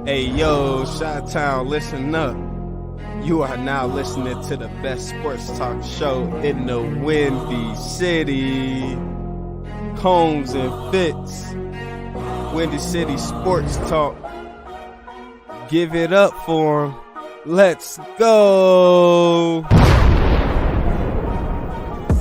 Hey yo, Chi-Town, listen up. You are now listening to the best sports talk show in the Windy City. Combs and Fitz. Windy City Sports Talk. Give it up for them. Let's go.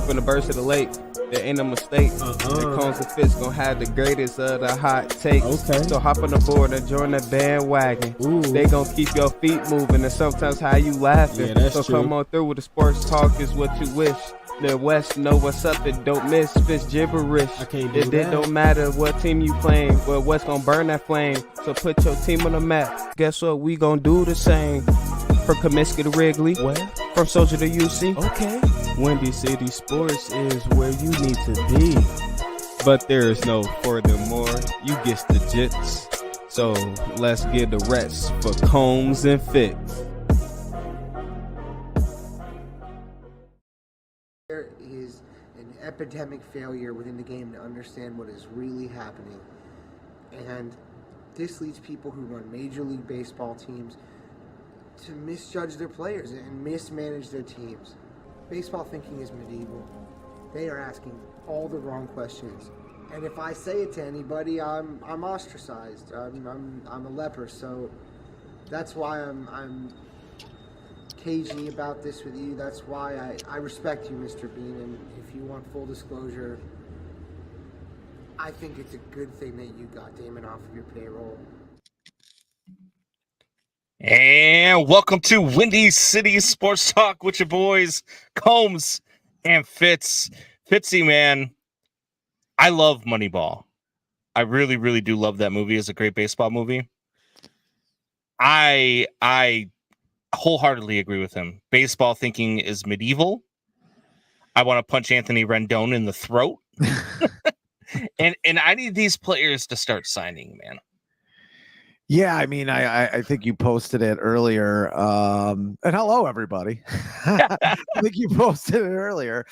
From the burst of the lake, there ain't no mistake. And Combs and Fitz gonna have the greatest of the hot takes. Okay. So hop on the board and join the bandwagon. Ooh. They gonna keep your feet moving and sometimes how you laughing. Yeah, that's so true. come on through with the sports talk is what you wish. The West know what's up and don't miss. Fitz gibberish. I can't do It that. don't matter what team you playing, but what's gonna burn that flame. So put your team on the map. Guess what? We gonna do the same. From Comiskey to Wrigley, Where? from Soldier to UC. Okay. Windy City Sports is where you need to be. But there is no furthermore. You get the jits. So let's get the rest for Combs and Fitz. There is an epidemic failure within the game to understand what is really happening. And this leads people who run Major League Baseball teams to misjudge their players and mismanage their teams. Baseball thinking is medieval. They are asking all the wrong questions. And if I say it to anybody, I'm ostracized. I'm a leper. So that's why I'm cagey about this with you. That's why I respect you, Mr. Bean. And if you want full disclosure, I think it's a good thing that you got Damon off of your payroll. And welcome to Windy City Sports Talk with your boys, Combs and Fitz. Fitzy, man, I love Moneyball. I really, really do love that movie. It's a great baseball movie. I wholeheartedly agree with him. Baseball thinking is medieval. I want to punch Anthony Rendon in the throat. and I need these players to start signing, man. Yeah, I mean, I think you posted it earlier. And hello, everybody. I think you posted it earlier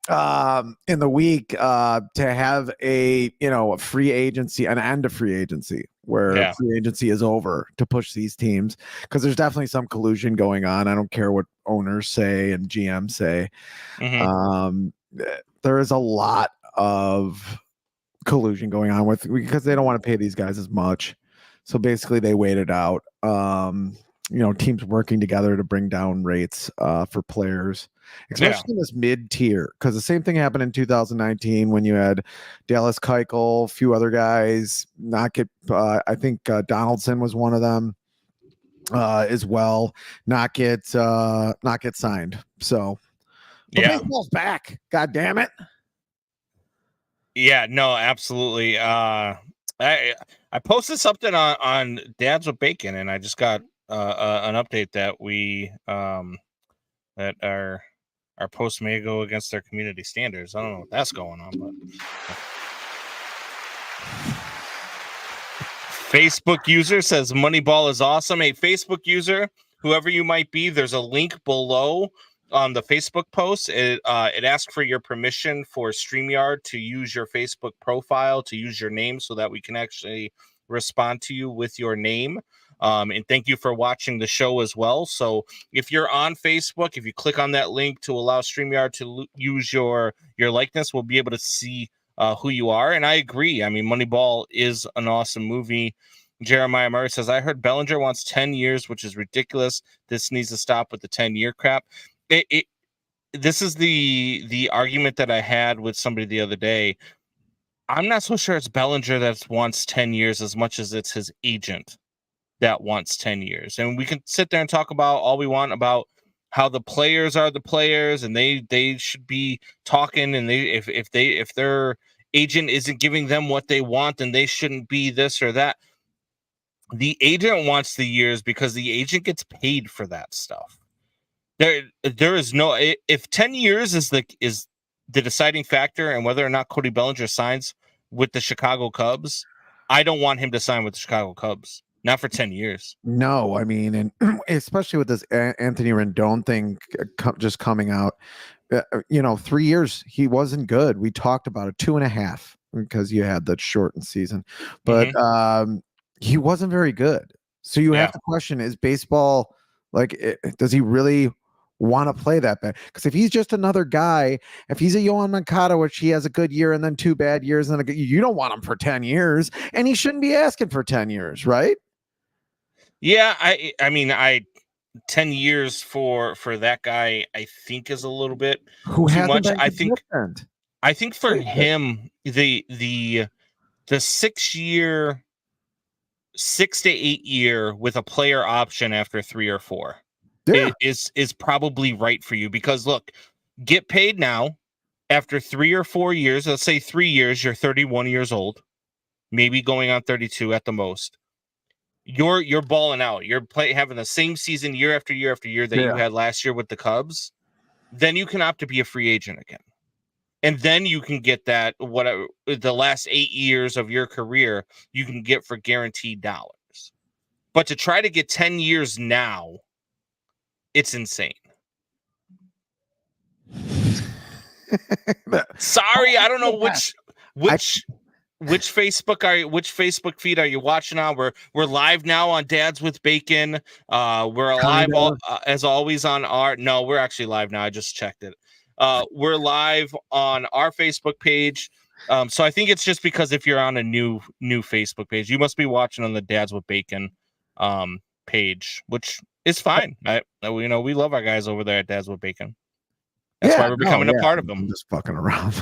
in the week to have a free agency, an end of free agency where free agency is over to push these teams, because there's definitely some collusion going on. I don't care what owners say and GMs say. There is a lot of collusion going on because they don't want to pay these guys as much. So basically they waited out, teams working together to bring down rates for players, especially in this mid-tier, because the same thing happened in 2019 when you had Dallas Keuchel, a few other guys not get, I think Donaldson was one of them as well, not get signed. So baseball's back. God damn it. Yeah, no, absolutely. I posted something on Dads with Bacon, and I just got an update that we that our post may go against their community standards. I don't know what that's going on, but Facebook user says Moneyball is awesome. A Facebook user, whoever you might be, there's a link below on the Facebook post. It asks for your permission for StreamYard to use your Facebook profile, to use your name, so that we can actually respond to you with your name. And thank you for watching the show as well. So if you're on Facebook, if you click on that link to allow StreamYard to use your likeness, we'll be able to see who you are. And I agree. I mean, Moneyball is an awesome movie. Jeremiah Murray says, I heard Bellinger wants 10 years, which is ridiculous. This needs to stop with the 10-year crap. This is the argument that I had with somebody the other day. I'm not so sure it's Bellinger that wants 10 years as much as it's his agent that wants 10 years. And we can sit there and talk about all we want about how the players are the players and they should be talking, and if their agent isn't giving them what they want, then they shouldn't be this or that. The agent wants the years because the agent gets paid for that stuff. There is no, if 10 years is the deciding factor and whether or not Cody Bellinger signs with the Chicago Cubs, I don't want him to sign with the Chicago Cubs. Not for 10 years. No, I mean, and especially with this Anthony Rendon thing just coming out, 3 years, he wasn't good. We talked about it, 2.5, because you had that shortened season, but he wasn't very good. So you Yeah. have to question, is baseball does he really want to play that bad? Because if he's just another guy, if he's a Yohan Moncada, which he has a good year and then 2 bad years, and you don't want him for 10 years, and he shouldn't be asking for 10 years, right? Yeah, I mean, 10 years for that guy, I think is a little bit Who too hasn't much. been consistent? I think for him, the 6 year, 6 to 8 year with a player option after 3 or 4 Yeah. is probably right for you, because look, get paid now after 3 or 4 years. Let's say 3 years, you're 31 years old, maybe going on 32 at the most. You're balling out. You're having the same season year after year after year that you had last year with the Cubs. Then you can opt to be a free agent again. And then you can get that, whatever the last 8 years of your career you can get for guaranteed dollars. But to try to get 10 years now, it's insane. Sorry, I don't know which Facebook feed are you watching on? We're live now on Dads with Bacon. We're live as always on we're actually live now. I just checked it. We're live on our Facebook page. So I think it's just because if you're on a new Facebook page, you must be watching on the Dads with Bacon page, which is fine. We love our guys over there at Dads with Bacon. That's why we're becoming a part of them. I'm just fucking around.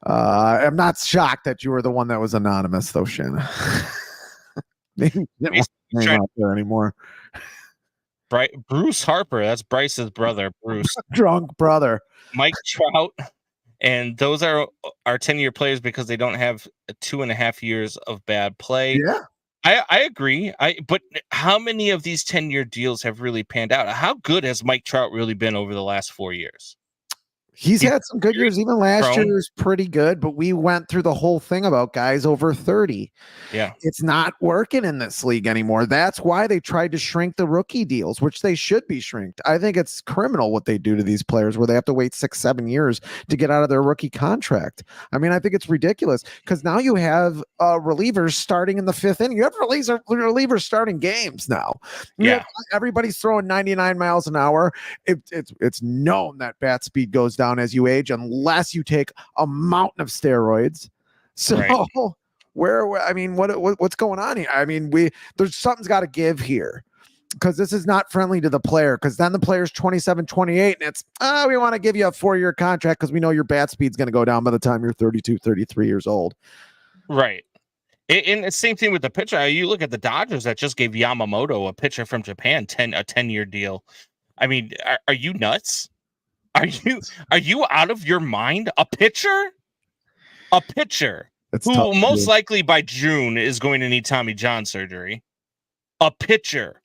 I'm not shocked that you were the one that was anonymous, though, Shanna. Maybe you didn't want to hang out there anymore. Bruce Harper, that's Bryce's brother, Bruce. Drunk brother. Mike Trout, and those are our 10-year players because they don't have 2.5 years of bad play. Yeah. I agree. But how many of these 10-year deals have really panned out? How good has Mike Trout really been over the last 4 years? He's had some good years. Even last year was pretty good, but we went through the whole thing about guys over 30. Yeah. It's not working in this league anymore. That's why they tried to shrink the rookie deals, which they should be shrinked. I think it's criminal what they do to these players where they have to wait 6-7 years to get out of their rookie contract. I mean, I think it's ridiculous because now you have relievers starting in the 5th inning. You have relievers starting games now. Everybody's throwing 99 miles an hour. It's known that bat speed goes down as you age unless you take a mountain of steroids. So what's going on here? I mean, there's something's got to give here because this is not friendly to the player, because then the player's 27, 28 and it's we want to give you a 4-year contract because we know your bat speed's going to go down by the time you're 32, 33 years old. Right. And the same thing with the pitcher. You look at the Dodgers that just gave Yamamoto, a pitcher from Japan, a 10-year deal. I mean, are you nuts? Are you out of your mind? A pitcher who most likely by June is going to need Tommy John surgery. A pitcher,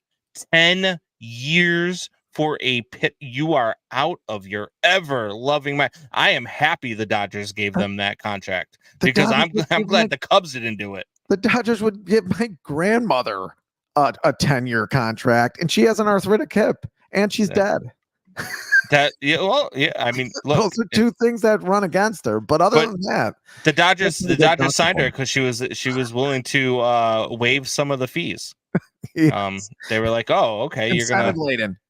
10 years for a pit. You are out of your ever loving mind. I am happy the Dodgers gave them that contract because I'm glad the Cubs didn't do it. The Dodgers would give my grandmother a 10-year contract, and she has an arthritic hip, and she's dead. I mean, look, those are two things that run against her. But other than that, the Dodgers signed her because she was willing to waive some of the fees. Yes. They were like, "Oh, okay, you're gonna."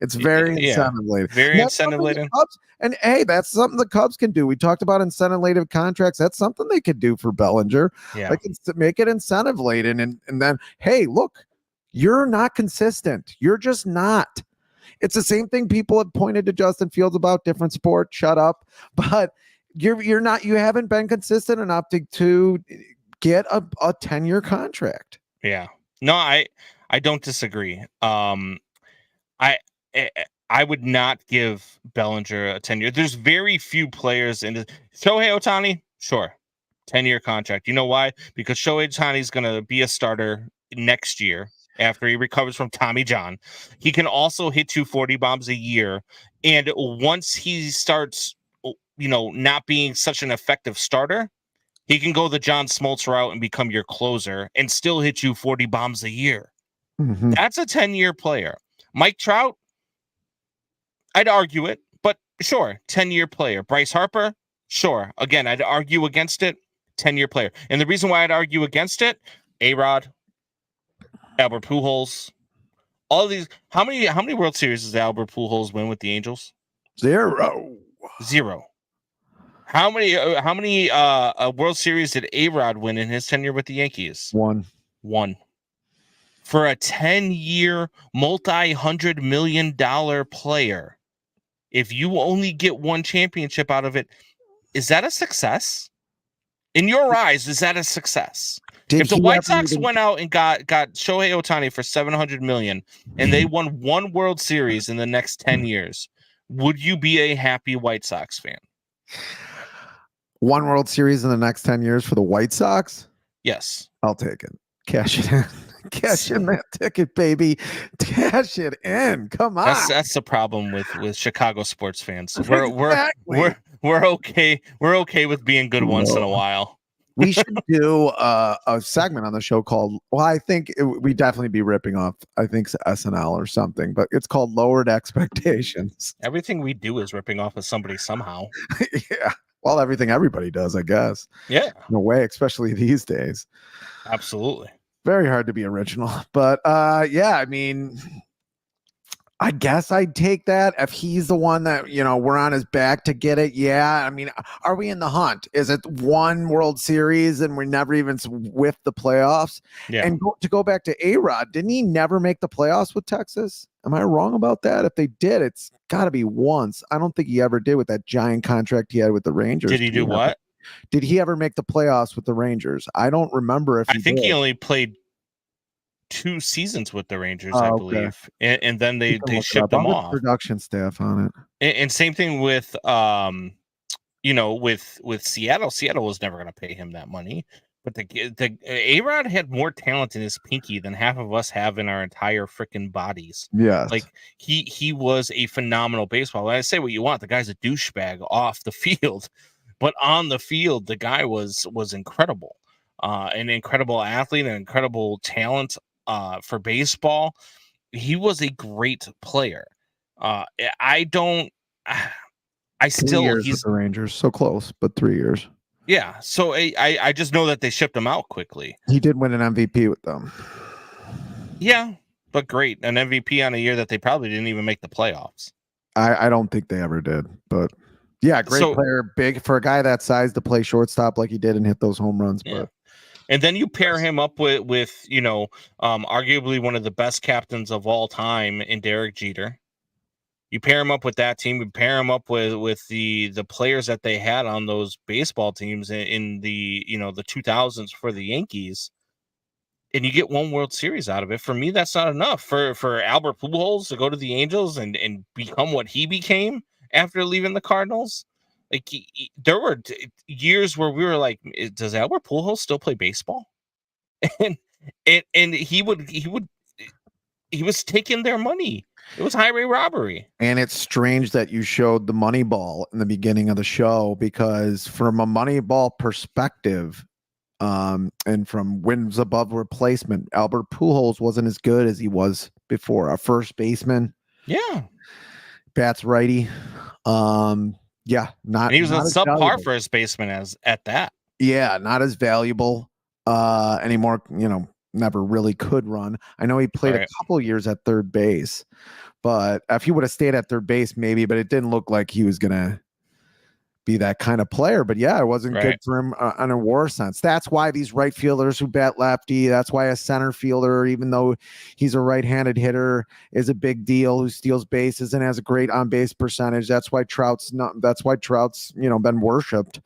It's very incentive laden. Very incentive laden. And hey, that's something the Cubs can do. We talked about incentive laden contracts. That's something they could do for Bellinger. Yeah, they can make it incentive laden, and then hey, look, you're not consistent. You're just not. It's the same thing people have pointed to Justin Fields about, different sport. Shut up. But you're not. You haven't been consistent enough to get a 10-year contract. Yeah. No, I don't disagree. I would not give Bellinger a 10-year. There's very few players in Shohei Ohtani. Sure, 10-year contract. You know why? Because Shohei Ohtani is going to be a starter next year. After he recovers from Tommy John, he can also hit 240 bombs a year. And once he starts, not being such an effective starter, he can go the John Smoltz route and become your closer and still hit you 40 bombs a year. Mm-hmm. That's a 10-year player. Mike Trout, I'd argue it, but sure, 10-year player. Bryce Harper, sure. Again, I'd argue against it, 10-year player. And the reason why I'd argue against it, A-Rod, Albert Pujols, all of these. How many World Series does Albert Pujols win with the Angels? 0. 0. How many World Series did A-Rod win in his tenure with the Yankees? 1. 1. For a 10-year, multi-$100 million player, if you only get one championship out of it, is that a success? In your eyes, is that a success? If the White Sox went out and got Shohei Ohtani for $700 million and they won one World Series in the next 10 years, would you be a happy White Sox fan? One World Series in the next 10 years for the White Sox? Yes. I'll take it. Cash it in. Cash in that ticket, baby. Cash it in. Come on. That's the problem with Chicago sports fans. Exactly. We're okay. We're okay with being good once in a while. We should do a segment on the show called, well, I think we definitely be ripping off, I think, SNL or something, but it's called Lowered Expectations. Everything we do is ripping off of somebody somehow. Yeah. Well, everything everybody does, I guess. Yeah. In a way, especially these days. Absolutely. Very hard to be original. But yeah, I mean, I guess I'd take that if he's the one that, we're on his back to get it. Yeah. I mean, are we in the hunt? Is it one World Series and we never even whiffed the playoffs? Yeah. And to go back to A-Rod, didn't he never make the playoffs with Texas? Am I wrong about that? If they did, it's got to be once. I don't think he ever did with that giant contract he had with the Rangers. Did he do what? Did he ever make the playoffs with the Rangers? I don't remember if I think he only played 2 seasons with the Rangers, I believe, and then they shipped him off. Production staff on it, and same thing with with Seattle. Seattle was never going to pay him that money, but the A-Rod had more talent in his pinky than half of us have in our entire freaking bodies. Yes, like he was a phenomenal baseball. When I say what you want, the guy's a douchebag off the field, but on the field, the guy was incredible, an incredible athlete, an incredible talent. For baseball, he was a great player. He's with the Rangers, so close, but 3 years. Yeah, so I just know that they shipped him out quickly. He did win an MVP with them. Yeah, but great, an MVP on a year that they probably didn't even make the playoffs. I don't think they ever did, but yeah, great player, big for a guy that size to play shortstop like he did and hit those home runs, yeah. But. And then you pair him up with arguably one of the best captains of all time in Derek Jeter. You pair him up with that team. You pair him up with the players that they had on those baseball teams in the the 2000s for the Yankees, and you get one World Series out of it. For me, that's not enough. For Albert Pujols to go to the Angels and become what he became after leaving the Cardinals. Like there were years where we were like, does Albert Pujols still play baseball? And he was taking their money. It was highway robbery. And it's strange that you showed the Moneyball in the beginning of the show, because from a Moneyball perspective, and from wins above replacement, Albert Pujols wasn't as good as he was before. Our first baseman. Yeah. Bats righty. Yeah, and he was a subpar first baseman at that. Yeah, not as valuable anymore. Never really could run. I know he played a couple years at third base, but if he would have stayed at third base, maybe. But it didn't look like he was gonna be that kind of player. But yeah, it wasn't good for him in a WAR sense. That's why these right fielders who bat lefty, that's why a center fielder, even though he's a right-handed hitter, is a big deal, who steals bases and has a great on-base percentage. That's why Trout's been worshipped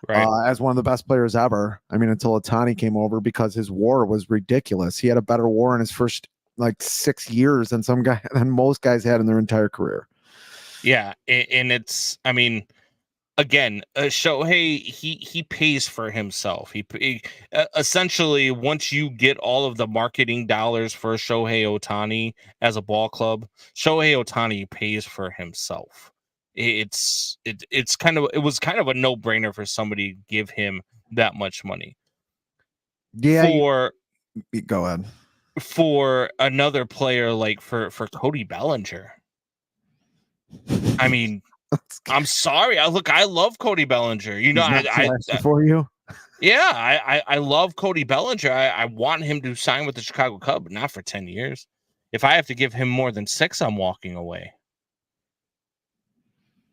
as one of the best players ever. I mean, until Ohtani came over, because his WAR was ridiculous. He had a better WAR in his first 6 years than most guys had in their entire career. Yeah, and it's, I mean, again, Shohei, he pays for himself. He essentially, once you get all of the marketing dollars for Shohei Ohtani as a ball club, Shohei Ohtani pays for himself. It was kind of a no-brainer for somebody to give him that much money. Yeah. Go ahead. For another player like for Cody Bellinger, I mean. I'm sorry. I love Cody Bellinger. I for you. Yeah, I love Cody Bellinger. I want him to sign with the Chicago Cubs, not for 10 years. If I have to give him more than 6, I'm walking away.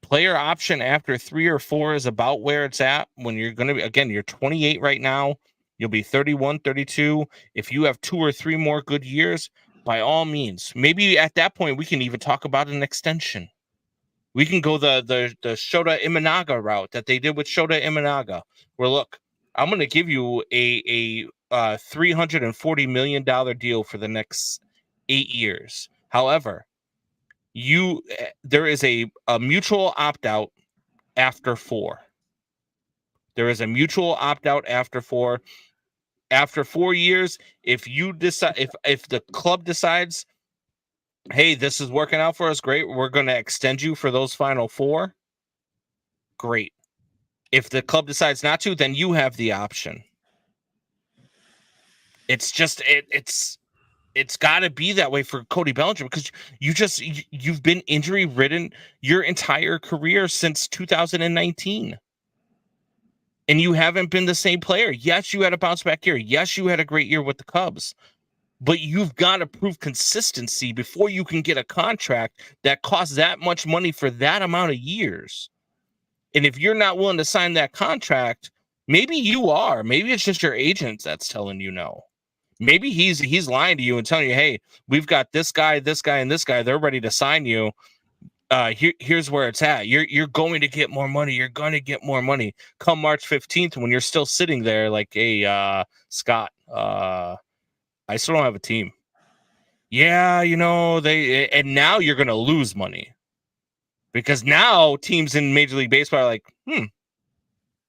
Player option after 3 or 4 is about where it's at when you're going to be, again, you're 28 right now. You'll be 31, 32. If you have 2 or 3 more good years, by all means, maybe at that point we can even talk about an extension. We can go the Shota Imanaga route that they did with Shota Imanaga, where look, I'm going to give you a $340 million deal for the next 8 years. However, there is a mutual opt-out after 4. There is a mutual opt-out after 4. After 4 years, if you decide, if the club decides, hey, this is working out for us, great, we're going to extend you for those final 4. Great. If the club decides not to, then you have the option. It's just it's got to be that way for Cody Bellinger because you've been injury ridden your entire career since 2019. And you haven't been the same player. Yes, you had a bounce back year. Yes, you had a great year with the Cubs. But you've got to prove consistency before you can get a contract that costs that much money for that amount of years. And if you're not willing to sign that contract, maybe you are. Maybe it's just your agent that's telling you no. Maybe he's lying to you and telling you, hey, we've got this guy, and this guy. They're ready to sign you. Here's where it's at. You're going to get more money. You're going to get more money come March 15th when you're still sitting there like, hey, Scott, I still don't have a team. Yeah, and now you're going to lose money. Because now teams in Major League Baseball are like,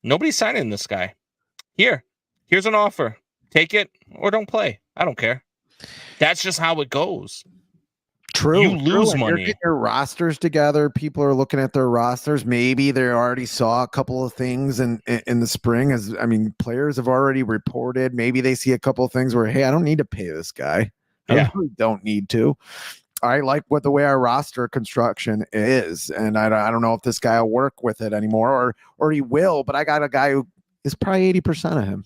nobody's signing this guy. Here's an offer. Take it or don't play. I don't care. That's just how it goes. True. You lose money. You're getting your rosters together. People are looking at their rosters. Maybe they already saw a couple of things in the spring. Players have already reported. Maybe they see a couple of things where, hey, I don't need to pay this guy. I really don't need to. I like the way our roster construction is, and I don't know if this guy will work with it anymore, or he will. But I got a guy who is probably 80% of him.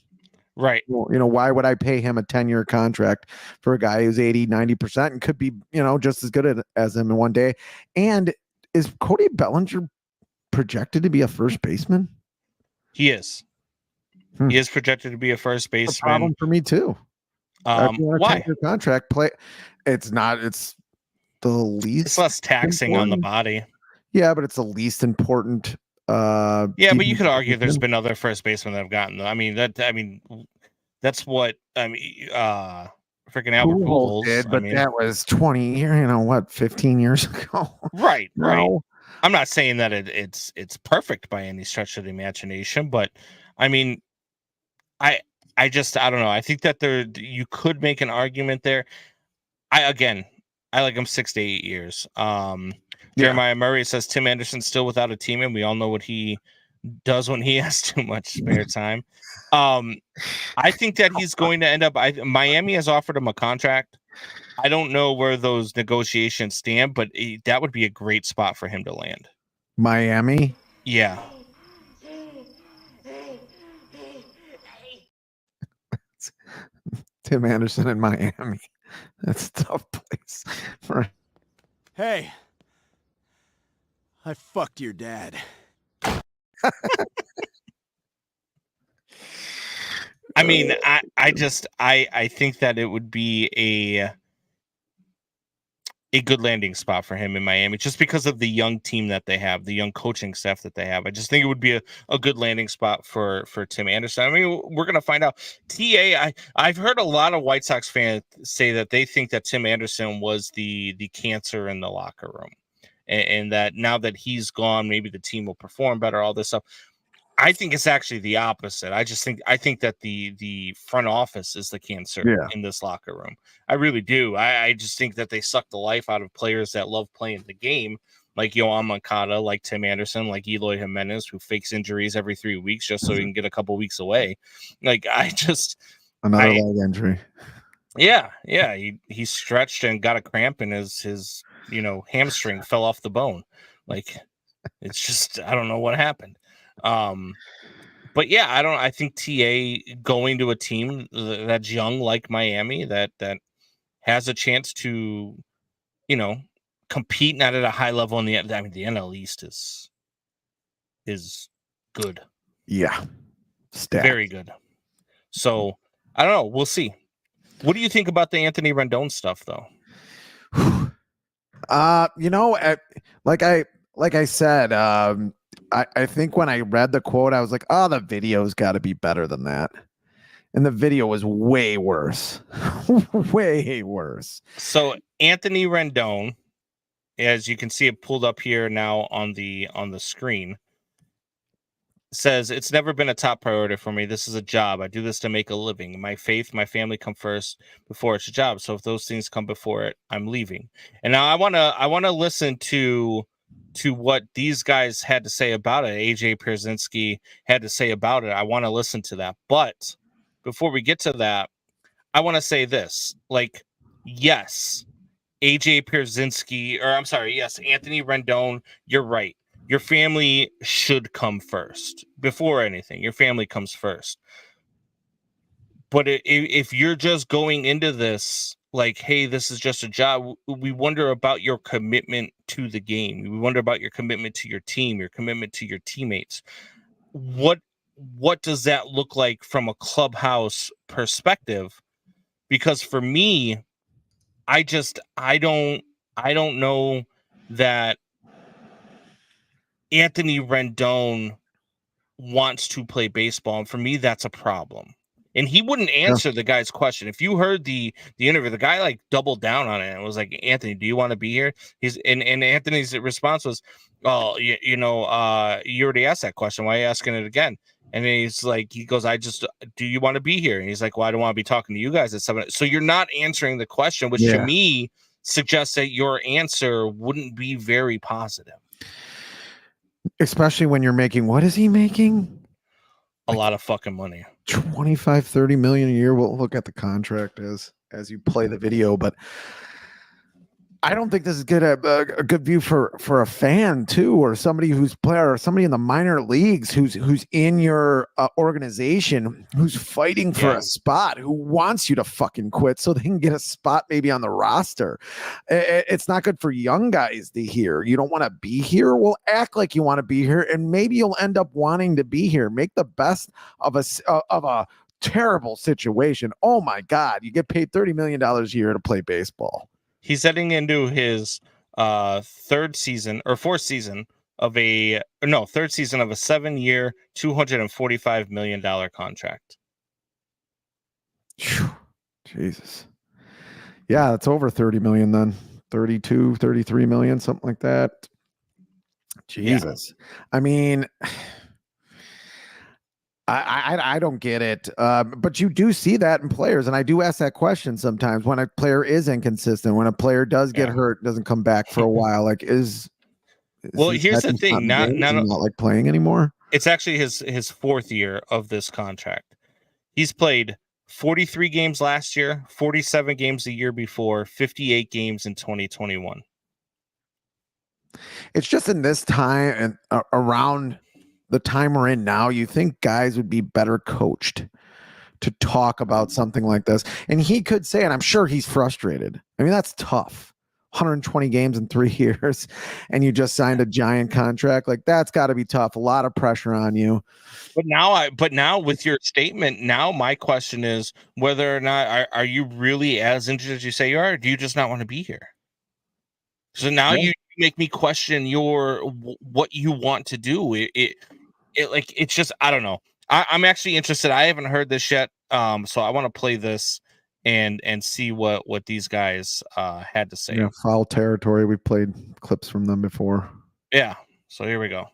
Right. Well, why would I pay him a 10-year contract for a guy who's 80, 90% and could be, just as good as him in one day? And is Cody Bellinger projected to be a first baseman? He is. He is projected to be a first baseman. That's a problem for me too. Why? Contract play. It's not. It's the least. It's less taxing important on the body. Yeah, but it's the least important. But you could argue there's been other first basemen that have gotten them. That's what freaking Albert Pujols did, but that was 20 years, 15 years ago. Right. I'm not saying that it's perfect by any stretch of the imagination, but I don't know. I think that you could make an argument there. I like him 6 to 8 years. Jeremiah Murray says Tim Anderson's still without a team, and we all know what he does when he has too much spare time. I think that he's going to end up. Miami has offered him a contract. I don't know where those negotiations stand, but that would be a great spot for him to land. Miami? Yeah. Tim Anderson in Miami. That's a tough place. Right. Hey, I fucked your dad. I think that it would be a good landing spot for him in Miami just because of the young team that they have, the young coaching staff that they have. I just think it would be a good landing spot for Tim Anderson. We're going to find out. I've heard a lot of White Sox fans say that they think that Tim Anderson was the cancer in the locker room and that now that he's gone, maybe the team will perform better, all this stuff. I think it's actually the opposite. I think that the front office is the cancer in this locker room. I really do. I just think that they suck the life out of players that love playing the game, like Yoan Moncada, like Tim Anderson, like Eloy Jimenez, who fakes injuries every 3 weeks just so he can get a couple weeks away. Another leg injury. Yeah. He stretched and got a cramp and his hamstring fell off the bone. It's just, I don't know what happened. But yeah, I think TA going to a team that's young like Miami that has a chance to, compete not at a high level in the NL East is good. Yeah. Stacked. Very good. So I don't know. We'll see. What do you think about the Anthony Rendon stuff though? Like I said, I think when I read the quote, I was like, oh, the video's got to be better than that. And the video was way worse. Way worse. So Anthony Rendon, as you can see it pulled up here now on the screen, says, it's never been a top priority for me. This is a job. I do this to make a living. My faith, my family come first before it's a job. So if those things come before it, I'm leaving. And now I want to listen to what these guys had to say about it. AJ Pierzynski had to say about it. I want to listen to that. But before we get to that, I want to say this. Like, yes, AJ Pierzynski, or I'm sorry, yes, Anthony Rendon, you're right. Your family should come first before anything. Your family comes first. But if you're just going into this like, hey, this is just a job, we wonder about your commitment to the game. We wonder about your commitment to your team, your commitment to your teammates. What does that look like from a clubhouse perspective? Because for me, I don't know that Anthony Rendon wants to play baseball, and for me that's a problem. And he wouldn't answer the guy's question. If you heard the interview, the guy like doubled down on it and was like, Anthony, do you want to be here? And Anthony's response was, oh, you already asked that question, why are you asking it again? And he's like, he goes, do you want to be here? And he's like, well, I don't want to be talking to you guys at 7. So you're not answering the question, which to me suggests that your answer wouldn't be very positive. Especially when you're making, what is he making? A lot of fucking money. 25-30 million a year. We'll look at the contract as you play the video, but I don't think this is a good view for a fan too, or somebody who's player, or somebody in the minor leagues who's in your organization, who's fighting for a spot, who wants you to fucking quit so they can get a spot maybe on the roster. It's not good for young guys to hear. You don't want to be here. Well, act like you want to be here, and maybe you'll end up wanting to be here. Make the best of a terrible situation. Oh my God, you get paid $30 million a year to play baseball. He's heading into his third season of a 7-year, $245 million contract. Jesus. Yeah, it's over 30 million then. 32, 33 million, something like that. Jesus. Yeah. I mean, I don't get it, but you do see that in players, and I do ask that question sometimes when a player is inconsistent, when a player does get hurt, doesn't come back for a while. Like, here's the thing, not like playing anymore. It's actually his fourth year of this contract. He's played 43 games last year, 47 games the year before, 58 games in 2021. It's just in this time and around the time we're in now, you think guys would be better coached to talk about something like this. And he could say, and I'm sure he's frustrated. I mean, that's tough. 120 games in 3 years, and you just signed a giant contract. Like, that's got to be tough. A lot of pressure on you. But now with your statement, now my question is whether or not are you really as interested as you say you are, or do you just not want to be here? So now you make me question what you want to do. It's just, I don't know. I'm actually interested. I haven't heard this yet. So I want to play this and see what these guys had to say. Yeah, foul territory. We played clips from them before. Yeah. So here we go.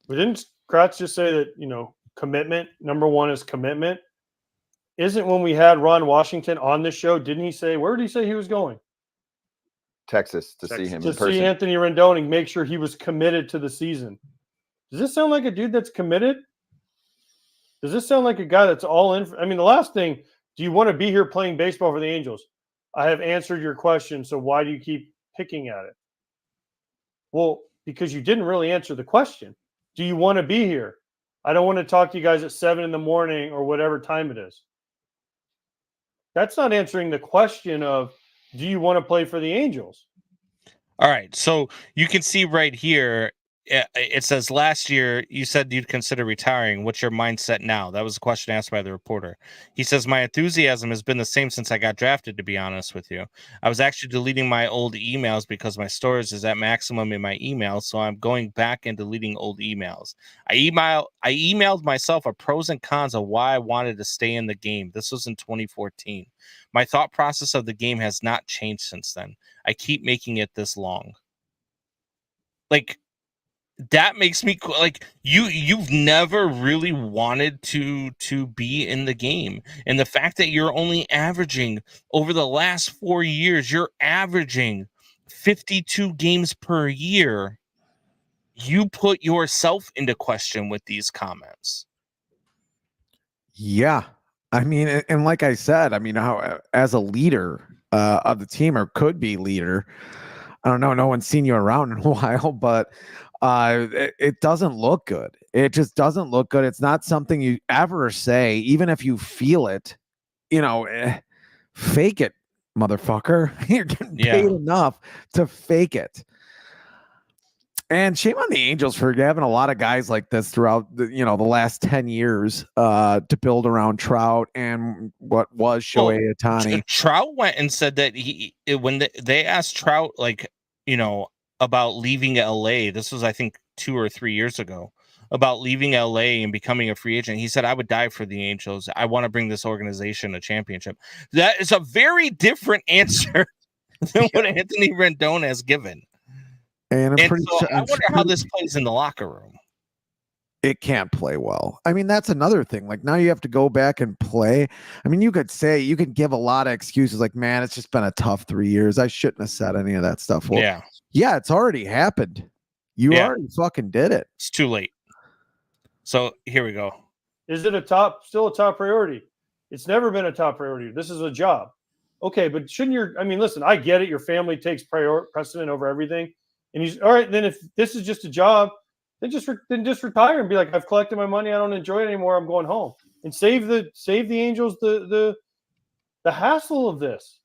But didn't Kratz just say that, commitment, number one is commitment? Isn't when we had Ron Washington on this show, didn't he say, where did he say he was going? Texas to see him in person. To see Anthony Rendon and make sure he was committed to the season. Does this sound like a dude that's committed? Does this sound like a guy that's all in? I mean, the last thing, do you want to be here playing baseball for the Angels? I have answered your question, so why do you keep picking at it? Well, because you didn't really answer the question. Do you want to be here? I don't want to talk to you guys at 7 a.m. or whatever time it is. That's not answering the question of, do you want to play for the Angels? All right. So you can see right here, it says last year you said you'd consider retiring. What's your mindset now? That was a question asked by the reporter. He says, my enthusiasm has been the same since I got drafted, to be honest with you. I was actually deleting my old emails because my storage is at maximum in my emails. So I'm going back and deleting old emails. I emailed myself a pros and cons of why I wanted to stay in the game. This was in 2014. My thought process of the game has not changed since then. I keep making it this long. Like, that makes me like, you've never really wanted to be in the game, and the fact that you're only averaging over the last 4 years, you're averaging 52 games per year. You put yourself into question with these comments. Yeah. I mean, and like I said, I mean, how as a leader of the team, or could be leader, I don't know, no one's seen you around in a while, but it doesn't look good. It just doesn't look good. It's not something you ever say, even if you feel it, fake it, motherfucker. You're getting paid enough to fake it. And shame on the Angels for having a lot of guys like this throughout the last 10 years to build around Trout and what was Shohei Ohtani. Trout went and said that when they asked Trout, about leaving LA, this was, I think, 2 or 3 years ago, about leaving LA and becoming a free agent. He said, I would die for the Angels. I want to bring this organization a championship. That is a very different answer than what Anthony Rendon has given. And I wonder how this plays in the locker room. It can't play well. I mean, that's another thing. Like, now you have to go back and play. I mean, you could give a lot of excuses like, man, it's just been a tough 3 years. I shouldn't have said any of that stuff. Well, yeah, it's already happened. You already fucking did it. It's too late. So here we go. Is it still a top priority? It's never been a top priority. This is a job. Okay, but listen, I get it. Your family takes precedent over everything. And he's all right. Then if this is just a job, then just retire and be like, I've collected my money. I don't enjoy it anymore. I'm going home, and save the Angels the hassle of this.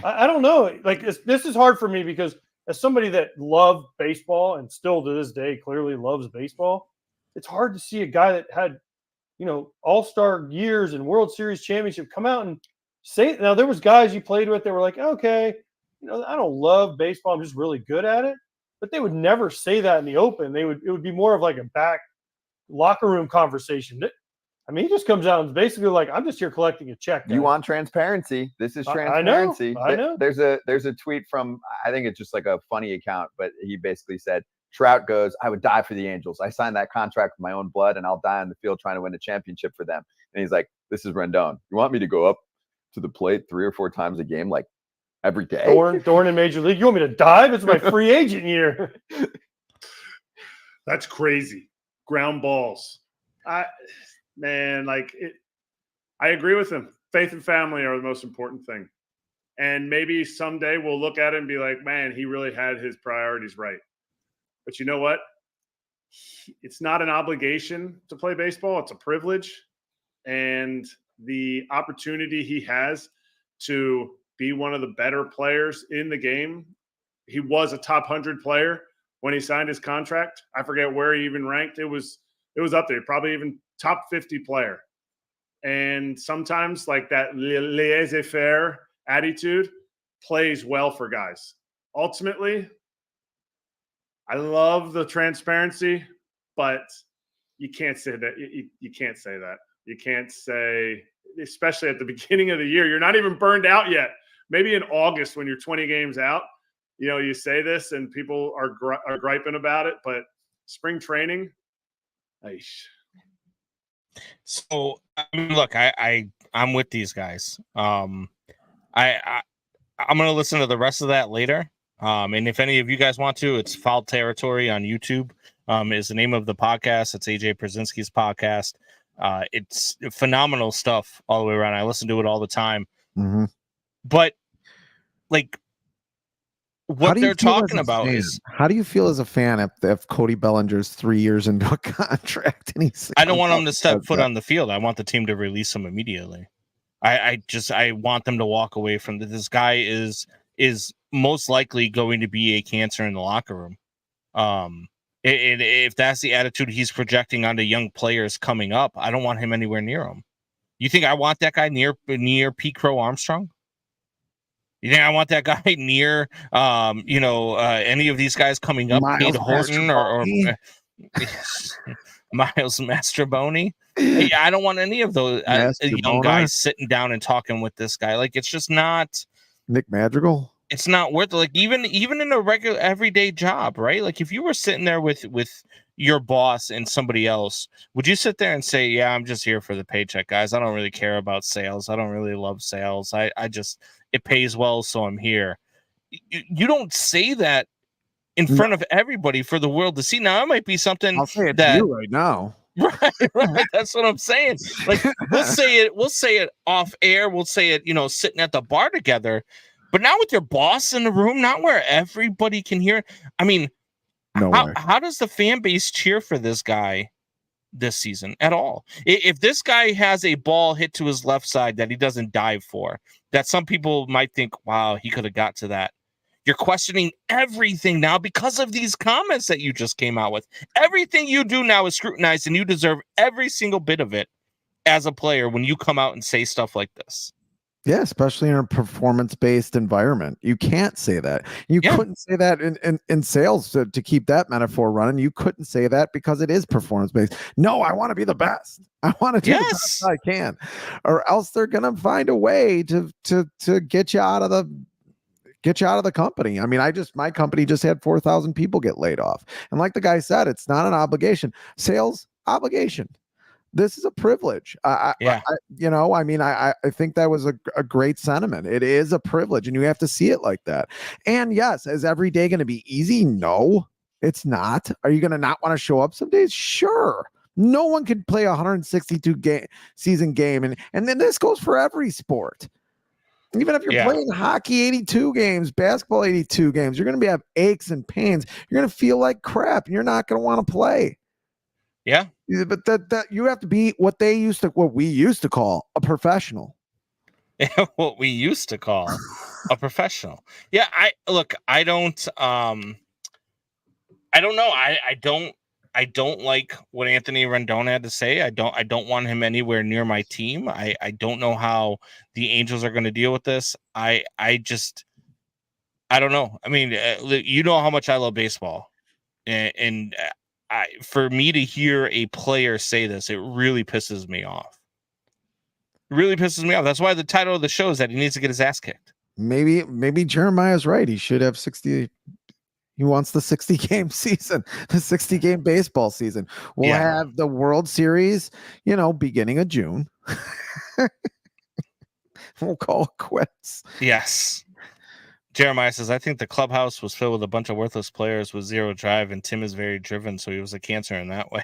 I don't know. Like, this is hard for me because as somebody that loved baseball and still to this day clearly loves baseball, it's hard to see a guy that had, all-star years and World Series championship come out and say. Now there was guys you played with that were like, okay, I don't love baseball. I'm just really good at it. But they would never say that in the open. It would be more of like a back locker room conversation. I mean, he just comes out and basically like, I'm just here collecting a check. You want transparency. This is transparency. I know. There's a tweet from, I think it's just like a funny account, but he basically said, Trout goes, I would die for the Angels. I signed that contract with my own blood, and I'll die on the field trying to win a championship for them. And he's like, this is Rendon. You want me to go up to the plate 3 or 4 times a game, like every day? Thorn in Major League. You want me to dive? It's my free agent year. That's crazy. Ground balls. I agree with him. Faith and family are the most important thing. And maybe someday we'll look at it and be like, man, he really had his priorities right. But you know what? It's not an obligation to play baseball. It's a privilege. And the opportunity he has to be one of the better players in the game. He was a top 100 player when he signed his contract. I forget where he even ranked. It was up there, probably even top 50 player. And sometimes like that laissez-faire attitude plays well for guys. Ultimately, I love the transparency, but you can't say that. You can't say that. You can't say, especially at the beginning of the year, you're not even burned out yet. Maybe in August when you're 20 games out, you say this and people are griping about it, but spring training, So, I mean, look, I'm with these guys. I'm going to listen to the rest of that later. And if any of you guys want to, it's Foul Territory on YouTube. Is the name of the podcast. It's AJ Przinsky's podcast. It's phenomenal stuff all the way around. I listen to it all the time. Mm-hmm. But like, what do you they're feel as talking a about fan? is How do you feel as a fan if Cody Bellinger's 3 years into a contract and he's I don't want him to comes step out foot that- on the field. I want the team to release him immediately. I want them to walk away from this guy is most likely going to be a cancer in the locker room. If that's the attitude he's projecting onto young players coming up, I don't want him anywhere near him. You think I want that guy near Pete Crow Armstrong? You think I want that guy near any of these guys coming up, Miles Cade Horton or Miles Mastrobuoni? Yeah, I don't want any of those young guys sitting down and talking with this guy. Like, it's just not. Nick Madrigal. It's not worth it. Like, even in a regular everyday job, right? Like, if you were sitting there with your boss and somebody else, would you sit there and say, "Yeah, I'm just here for the paycheck, guys. I don't really care about sales. I don't really love sales. I just it pays well, so I'm here." You don't say that in front of everybody for the world to see. Now, it might be something I'll say it that to you right now. Right. That's what I'm saying. Like, we'll say it off air. We'll say it, sitting at the bar together, but not with your boss in the room, not where everybody can hear. I mean, how does the fan base cheer for this guy this season at all? If this guy has a ball hit to his left side that he doesn't dive for, that some people might think, wow, he could have got to that. You're questioning everything now because of these comments that you just came out with. Everything you do now is scrutinized, and you deserve every single bit of it as a player when you come out and say stuff like this. Yeah, especially in a performance-based environment. You can't say that. You couldn't say that in sales to keep that metaphor running. You couldn't say that because it is performance-based. No, I want to be the best. I want to do the best I can. Or else they're going to find a way to get you out of the company. I mean, my company just had 4,000 people get laid off. And like the guy said, it's not an obligation. Sales obligation. This is a privilege. I think that was a great sentiment. It is a privilege, and you have to see it like that. And yes, is every day going to be easy? No, it's not. Are you going to not want to show up some days? Sure. No one can play a 162 season game. And then this goes for every sport. Even if you're playing hockey 82 games, basketball 82 games, you're going to have aches and pains. You're going to feel like crap, and you're not going to want to play. Yeah. But that you have to be what we used to call a professional. What we used to call a professional. Yeah, I don't know. I don't like what Anthony Rendon had to say. I don't want him anywhere near my team. I don't know how the Angels are going to deal with this. I don't know. I mean, you know how much I love baseball, and for me to hear a player say this, it really pisses me off. It really pisses me off. That's why the title of the show is that he needs to get his ass kicked. Maybe Jeremiah's right. He should have 60. He wants the 60-game season, the 60-game baseball season. We'll have the World Series, beginning of June. We'll call it quits. Yes. Jeremiah says, I think the clubhouse was filled with a bunch of worthless players with zero drive, and Tim is very driven, so he was a cancer in that way.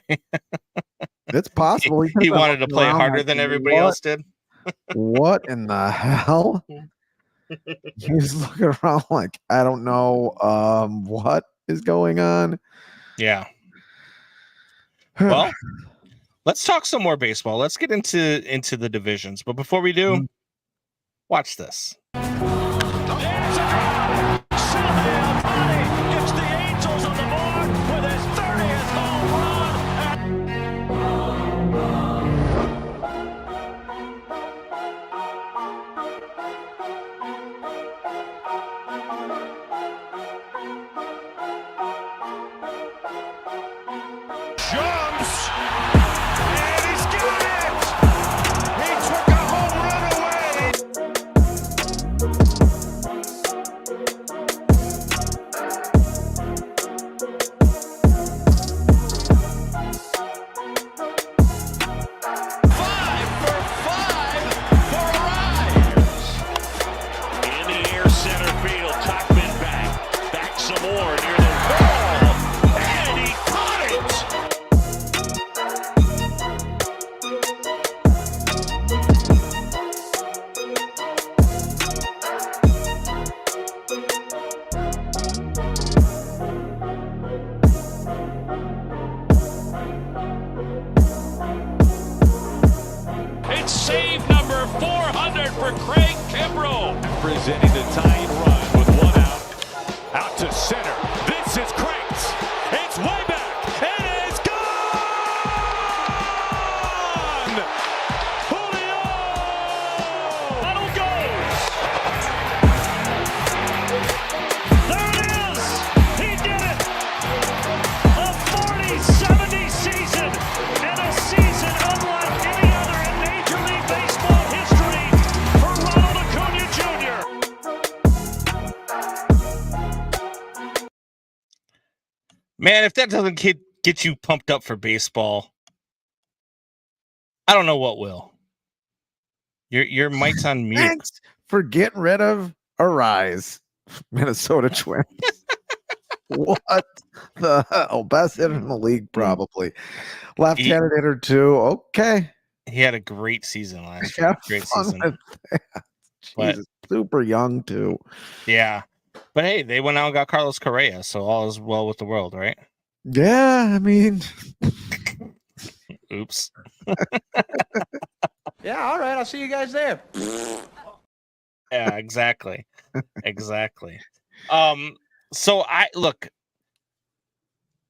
It's possible. He wanted to play harder than everybody else did. What in the hell? He was looking around like, I don't know what is going on. Yeah. Well, let's talk some more baseball. Let's get into the divisions. But before we do, watch this. It's the Angels on the board with his 30th home run. Jumps, and he's got it. He took a home run away. for Craig Kimbrell. Presenting the tying run with one out. Out to center. This is cranked. It's way back. It is gone. Julio. That'll go. There it is. He did it. A 40-70 season and a season unlike any other in Major League Baseball history for Ronald Acuna Jr. Man, if that doesn't get you pumped up for baseball, I don't know what will. Your mic's on mute. Thanks for getting rid of Arise, Minnesota Twins. What the hell? Best hitter in the league, probably. Left-handed hitter too. Okay. He had a great season last year. Have Great fun season. with that. But- Jesus, super young too. Yeah. But hey, they went out and got Carlos Correa, so all is well with the world, right? Yeah, I mean, Oops. Yeah, all right. I'll see you guys there. Yeah, exactly. Exactly. So I look,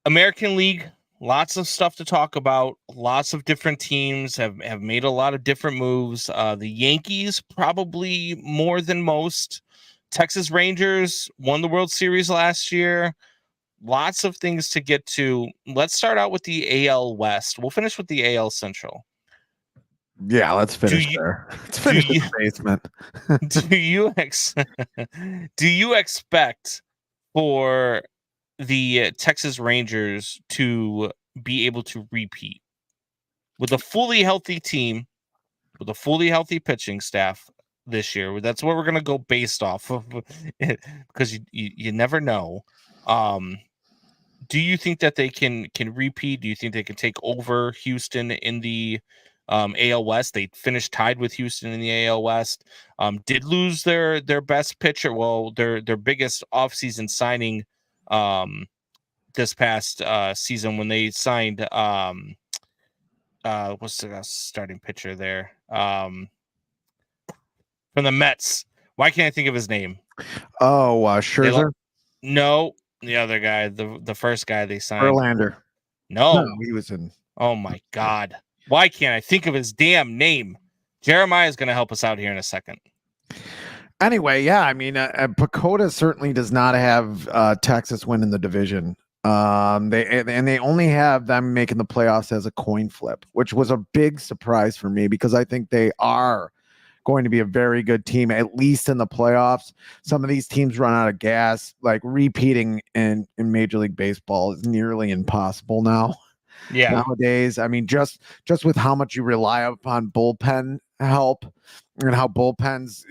American League, lots of stuff to talk about. Lots of different teams have made a lot of different moves. The Yankees probably more than most. Texas Rangers won the World Series last year. Lots of things to get to. Let's start out with the AL West. We'll finish with the AL Central. yeah, let's finish you- there. Let's finish in you- the basement. Do you expect for the Texas Rangers to be able to repeat with a fully healthy team, with a fully healthy pitching staff this year? That's what we're going to go based off of because you never know. Do you think that they can repeat? Do you think they can take over Houston in the AL West? They finished tied with Houston in the AL West. Did lose their best pitcher, well, their biggest offseason signing this past season when they signed what's the starting pitcher there from the Mets. Why can't I think of his name? Oh, Scherzer, No, the other guy, the first guy they signed. Verlander. No. No, he was in. Oh my God. Why can't I think of his damn name? Jeremiah is going to help us out here in a second. Anyway, yeah, I mean, Pacoda certainly does not have Texas winning the division. They only have them making the playoffs as a coin flip, which was a big surprise for me because I think they are going to be a very good team, at least in the playoffs. Some of these teams run out of gas. Like repeating in Major League Baseball is nearly impossible now. Yeah. Nowadays, I mean, just with how much you rely upon bullpen help and how bullpens,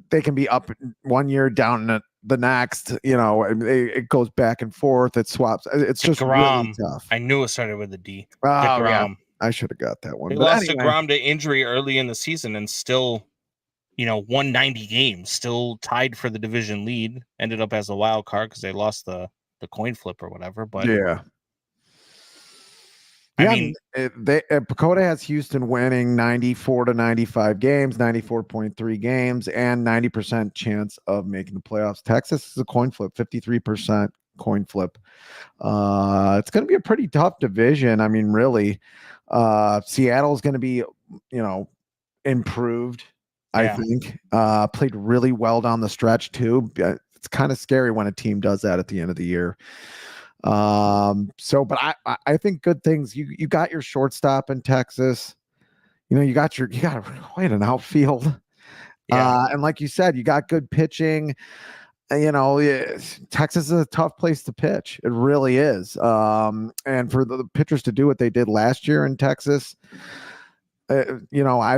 they can be up one year, down the next. It goes back and forth. It swaps. It's just really tough. I knew it started with a D. Oh, DeGrom. yeah. I should have got that one. They But lost anyway. DeGrom to injury early in the season and still, won 90 games, still tied for the division lead. Ended up as a wild card because they lost the coin flip or whatever. But yeah. I Yeah, mean, Pacoda has Houston winning 94 to 95 games, 94.3 games, and 90% chance of making the playoffs. Texas is a coin flip, 53% coin flip. It's going to be a pretty tough division. I mean, really, Seattle's going to be, improved. I think played really well down the stretch too. It's kind of scary when a team does that at the end of the year. But I think good things. You got your shortstop in Texas. You got quite an outfield. And like you said, you got good pitching. Texas is a tough place to pitch. It really is. And for the pitchers to do what they did last year in Texas, I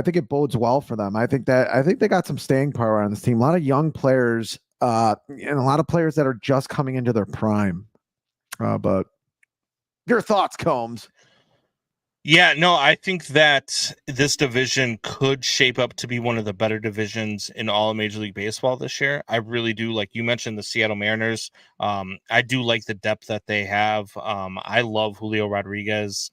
think it bodes well for them. I think they got some staying power on this team. A lot of young players, and a lot of players that are just coming into their prime. But your thoughts, Combs? Yeah, no, I think that this division could shape up to be one of the better divisions in all of Major League Baseball this year. I really do. Like you mentioned, the Seattle Mariners. I do like the depth that they have. I love Julio Rodriguez,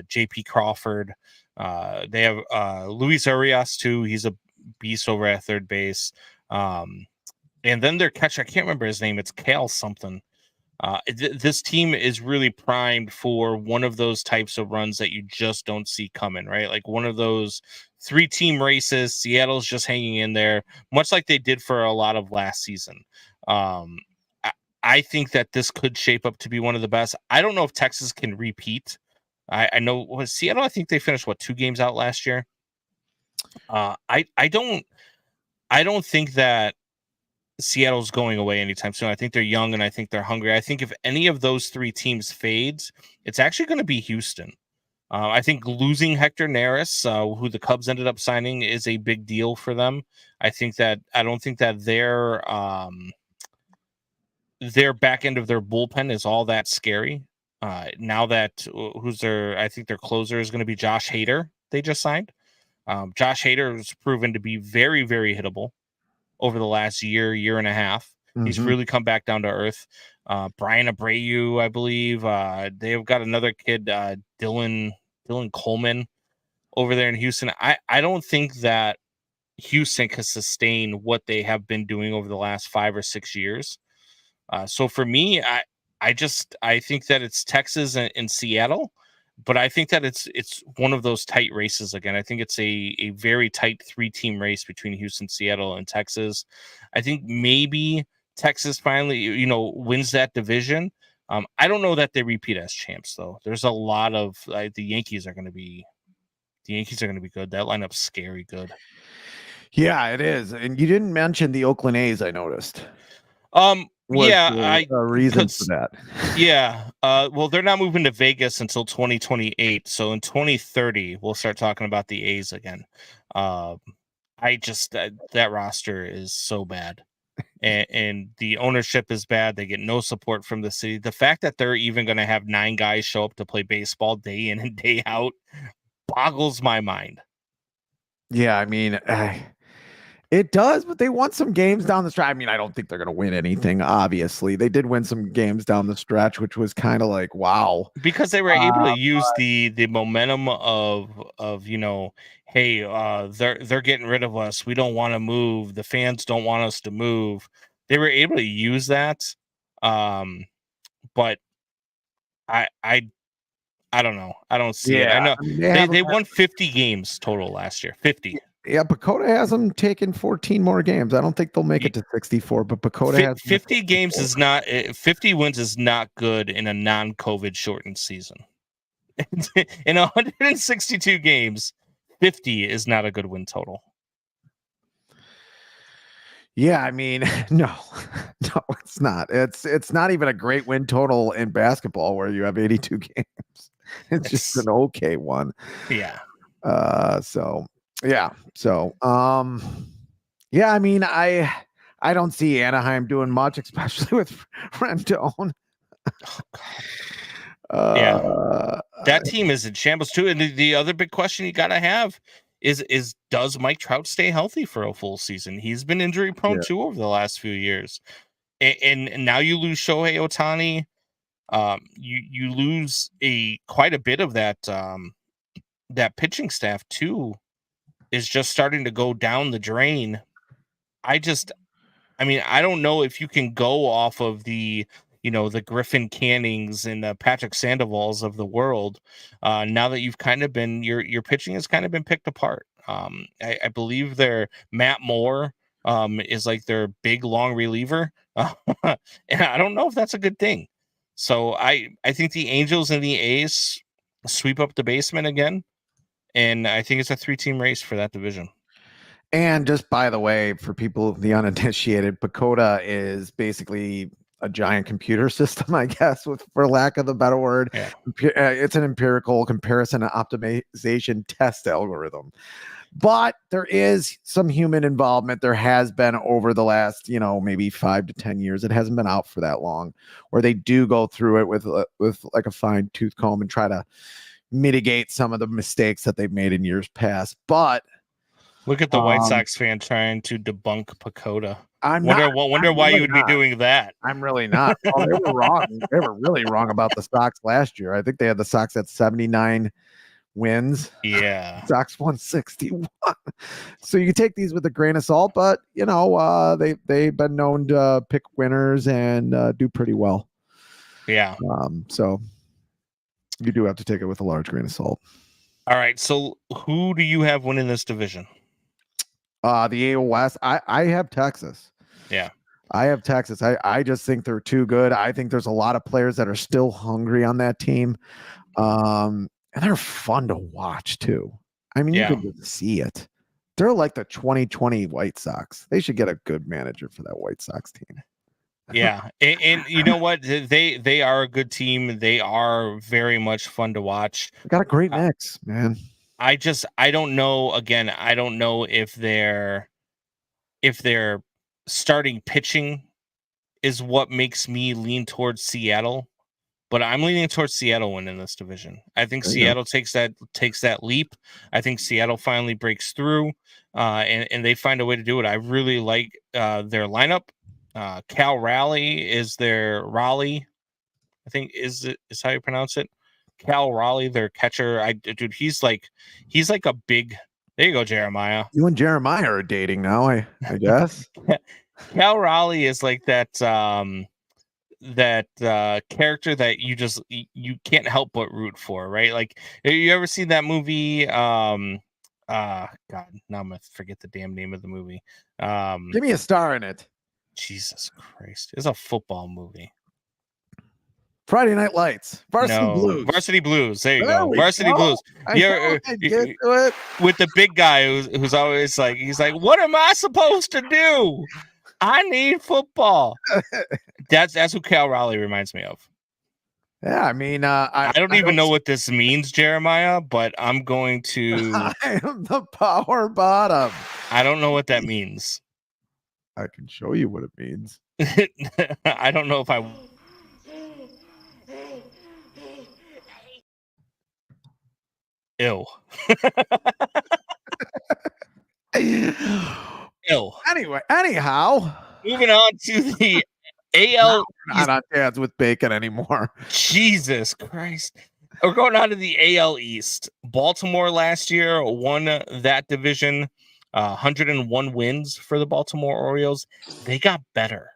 J.P. Crawford. They have Luis Arias too. He's a beast over at third base. And then their catcher, I can't remember his name. It's Kale something. This team is really primed for one of those types of runs that you just don't see coming, right? Like one of those 3-team races. Seattle's just hanging in there, much like they did for a lot of last season. I think that this could shape up to be one of the best. I don't know if Texas can repeat. I know was Seattle. I think they finished 2 games out last year. I don't think that Seattle's going away anytime soon. I think they're young and I think they're hungry. I think if any of those 3 teams fades, it's actually going to be Houston. I think losing Hector Neris, who the Cubs ended up signing, is a big deal for them. I don't think that their back end of their bullpen is all that scary. Now that I think their closer is going to be Josh Hader. They just signed. Josh Hader has proven to be very, very hittable over the last year and a half. He's really come back down to earth. Brian Abreu, I believe. They've got another kid, Dylan Coleman, over there in Houston. I don't think that Houston can sustain what they have been doing over the last 5 or 6 years. So for me, I think that it's Texas and Seattle, but I think that it's one of those tight races again. I think it's a very tight 3-team race between Houston, Seattle, and Texas. I think maybe Texas finally, wins that division. I don't know that they repeat as champs though. There's a lot of the Yankees are going to be good. That lineup's scary good. Yeah, it is. And you didn't mention the Oakland A's, I noticed. A reason for that. Yeah. Well, they're not moving to Vegas until 2028. So in 2030, we'll start talking about the A's again. That roster is so bad. And the ownership is bad. They get no support from the city. The fact that they're even going to have 9 guys show up to play baseball day in and day out boggles my mind. Yeah, I mean, it does, but they won some games down the stretch. I mean, I don't think they're going to win anything, obviously. They did win some games down the stretch, which was kind of like, wow. Because they were able to use the momentum of hey, they're getting rid of us. We don't want to move. The fans don't want us to move. They were able to use that. But I don't know. I don't see it. I know they won 50 games total last year. 50. Yeah, Pacoda has them taking 14 more games. I don't think they'll make it to 64, but Pacoda has 50 games is not 50 wins is not good in a non-COVID shortened season. In 162 games, 50 is not a good win total. Yeah, I mean, no, it's not. It's not even a great win total in basketball where you have 82 games. It's just an okay one. Yeah. Yeah. I mean, I don't see Anaheim doing much, especially with Rendon. That team is in shambles too. And the other big question you got to have is does Mike Trout stay healthy for a full season? He's been injury prone too over the last few years. And now you lose Shohei Ohtani. You lose quite a bit of that pitching staff too. Is just starting to go down the drain. I don't know if you can go off of the Griffin Cannings and the Patrick Sandovals of the world. Now that you've kind of been your pitching has kind of been picked apart. I believe their Matt Moore is like their big long reliever, and I don't know if that's a good thing. So I think the Angels and the A's sweep up the basement again. And I think it's a 3-team race for that division. And just by the way, for people, the uninitiated, Pacoda is basically a giant computer system, I guess, for lack of a better word. Yeah. It's an empirical comparison and optimization test algorithm. But there is some human involvement. There has been over the last, maybe 5 to 10 years. It hasn't been out for that long, where they do go through it with like a fine tooth comb and try to mitigate some of the mistakes that they've made in years past. But look at the White Sox fan trying to debunk Pacoda. Wonder why you would be doing that. I'm really not. Oh, they were wrong. They were really wrong about the Sox last year. I think they had the Sox at 79 wins. Yeah. Sox 161. So you can take these with a grain of salt, but they've been known to pick winners and do pretty well. Yeah. So you do have to take it with a large grain of salt. All right. So who do you have winning this division? The AL West. I have Texas. Yeah. I have Texas. I just think they're too good. I think there's a lot of players that are still hungry on that team. And they're fun to watch too. I mean, you can just see it. They're like the 2020 White Sox. They should get a good manager for that White Sox team. Yeah. And you know what? They are a good team. They are very much fun to watch. They got a great mix, man. I don't know. Again, I don't know if their starting pitching is what makes me lean towards Seattle, but I'm leaning towards Seattle winning this division. I think Seattle takes that leap. I think Seattle finally breaks through, and they find a way to do it. I really like their lineup. Cal Raleigh is Raleigh, I think is how you pronounce it. Cal Raleigh, their catcher. Dude, he's like a big. There you go, Jeremiah. You and Jeremiah are dating now, I guess. Cal Raleigh is like that character that you can't help but root for, right? Like, you ever seen that movie? God, now I'm gonna forget the damn name of the movie. Give me a star in it. Jesus Christ, it's a football movie. Friday Night Lights, Blues. Varsity Blues. There you go. Varsity Blues. Get to it. With the big guy who's always like, he's like, what am I supposed to do? I need football. That's who Cal Raleigh reminds me of. Yeah, I mean, I don't even know what this means, Jeremiah, but I'm going to. I am the power bottom. I don't know what that means. I can show you what it means. I don't know if I. Ew. Ew. Anyhow, moving on to the AL. Not on Dads with Bacon anymore. Jesus Christ. We're going on to the AL East. Baltimore last year won that division. 101 wins for the Baltimore Orioles. They got better.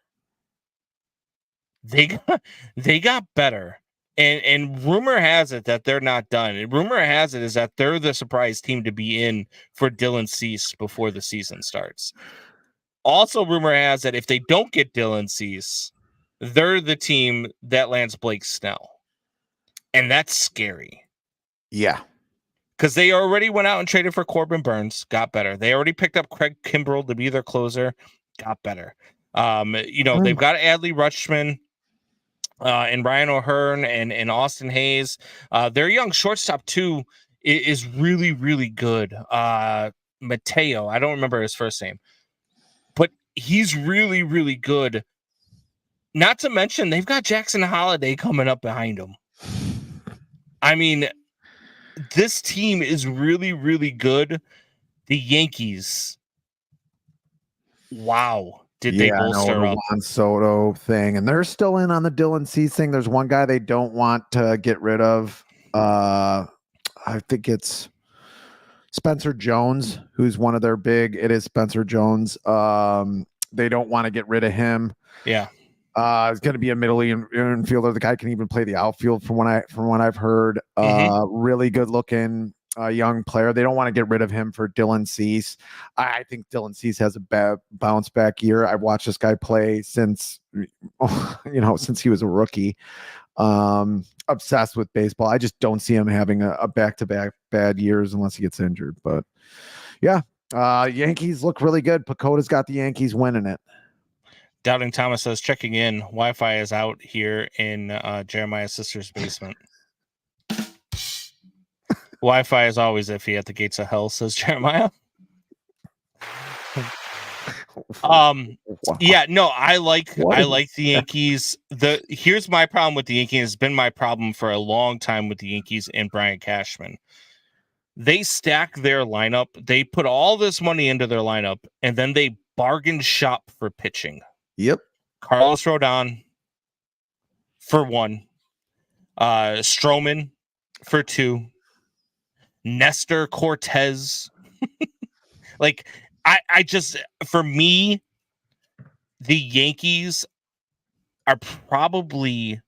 They got better. And rumor has it that they're not done. And rumor has it is that they're the surprise team to be in for Dylan Cease before the season starts. Also, rumor has that if they don't get Dylan Cease, they're the team that lands Blake Snell. And that's scary. Yeah. Because they already went out and traded for Corbin Burns, got better. They already picked up Craig Kimbrell to be their closer, got better. They've got Adley Rutschman and Ryan O'Hearn and Austin Hayes. Their young shortstop, too, is really, really good. Mateo, I don't remember his first name, but he's really, really good. Not to mention, they've got Jackson Holiday coming up behind him. I mean, this team is really, really good. The Yankees, wow, did they bolster up? Juan Soto thing, and they're still in on the Dylan Cease thing. There's one guy they don't want to get rid of. I think it's Spencer Jones, who's one of their big. It is Spencer Jones. They don't want to get rid of him. Yeah. It's going to be a middle infielder. The guy can even play the outfield from what I've heard. Really good looking young player. They don't want to get rid of him for Dylan Cease. I think Dylan Cease has a bad bounce back year. I've watched this guy play since he was a rookie. Obsessed with baseball. I just don't see him having a back-to-back bad years unless he gets injured. But yeah, Yankees look really good. Pacoda's got the Yankees winning it. Doubting Thomas says, checking in. Wi-Fi is out here in Jeremiah's sister's basement. Wi-Fi is always iffy at the gates of hell, says Jeremiah. Yeah, no, I like the Yankees. Here's my problem with the Yankees. It's been my problem for a long time with the Yankees and Brian Cashman. They stack their lineup. They put all this money into their lineup, and then they bargain shop for pitching. Yep. Carlos Rodon for 1. Stroman for 2. Nestor Cortez. Like, I just, for me, the Yankees are probably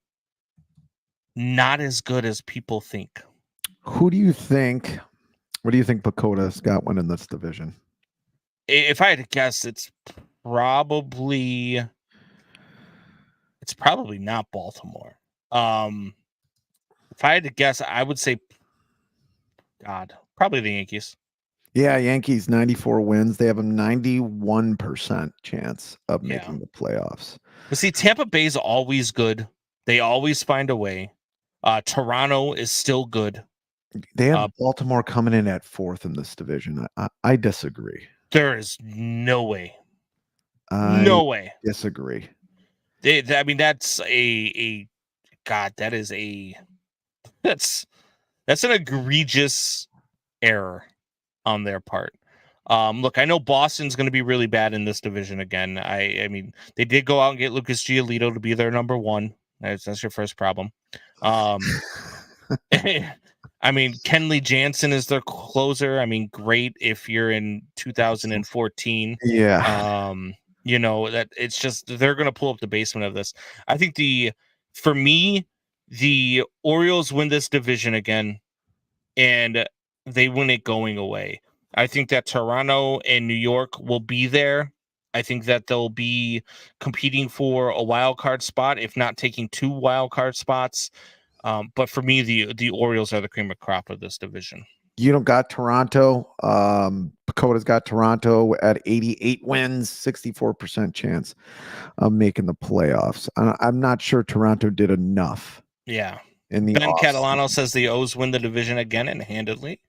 not as good as people think. What do you think Pacoda's got winning this division? If I had to guess, it's probably not Baltimore. If I had to guess, I would say, probably the Yankees. Yeah, Yankees 94 wins. They have a 91% chance of making the playoffs. But see, Tampa Bay's always good. They always find a way. Toronto is still good. They have Baltimore coming in at 4th in this division. I disagree. There is no way. No way. Disagree. I mean, that's that's an egregious error on their part. Look, I know Boston's going to be really bad in this division again. I mean, they did go out and get Lucas Giolito to be their number one. That's your first problem. I mean, Kenley Jansen is their closer. I mean, great if you're in 2014. Yeah. You know, that it's just they're going to pull up the basement of this. I think for me, the Orioles win this division again, and they win it going away. I think that Toronto and New York will be there. I think that they'll be competing for a wild card spot, if not taking 2 wild card spots. But for me, the Orioles are the cream of crop of this division. You don't got Toronto. Pacoda's got Toronto at 88 wins, 64% chance of making the playoffs. I'm not sure Toronto did enough. Yeah. Ben Catalano says the O's win the division again and handedly.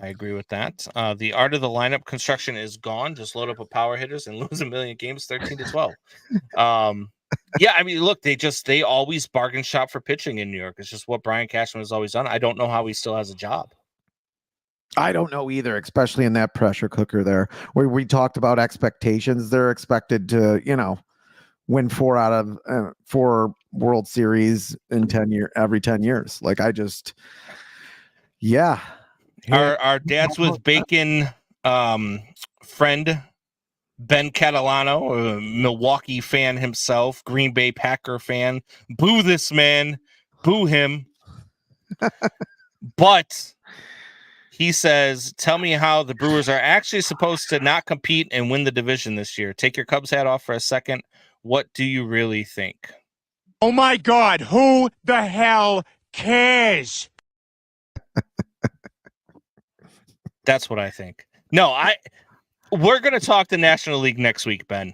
I agree with that. The art of the lineup construction is gone. Just load up with power hitters and lose a million games, 13-12. Yeah, I mean, look, they always bargain shop for pitching in New York. It's just what Brian Cashman has always done. I don't know how he still has a job. I don't know either, especially in that pressure cooker there, where we talked about expectations. They're expected to, win 4 out of 4 World Series in every 10 years. Like Our Dads with Bacon friend Ben Catalano, a Milwaukee fan himself, Green Bay Packer fan. Boo this man. Boo him. But he says, tell me how the Brewers are actually supposed to not compete and win the division this year. Take your Cubs hat off for a second. What do you really think? Oh my God, who the hell cares? That's what I think. No, we're going to talk the National League next week, Ben.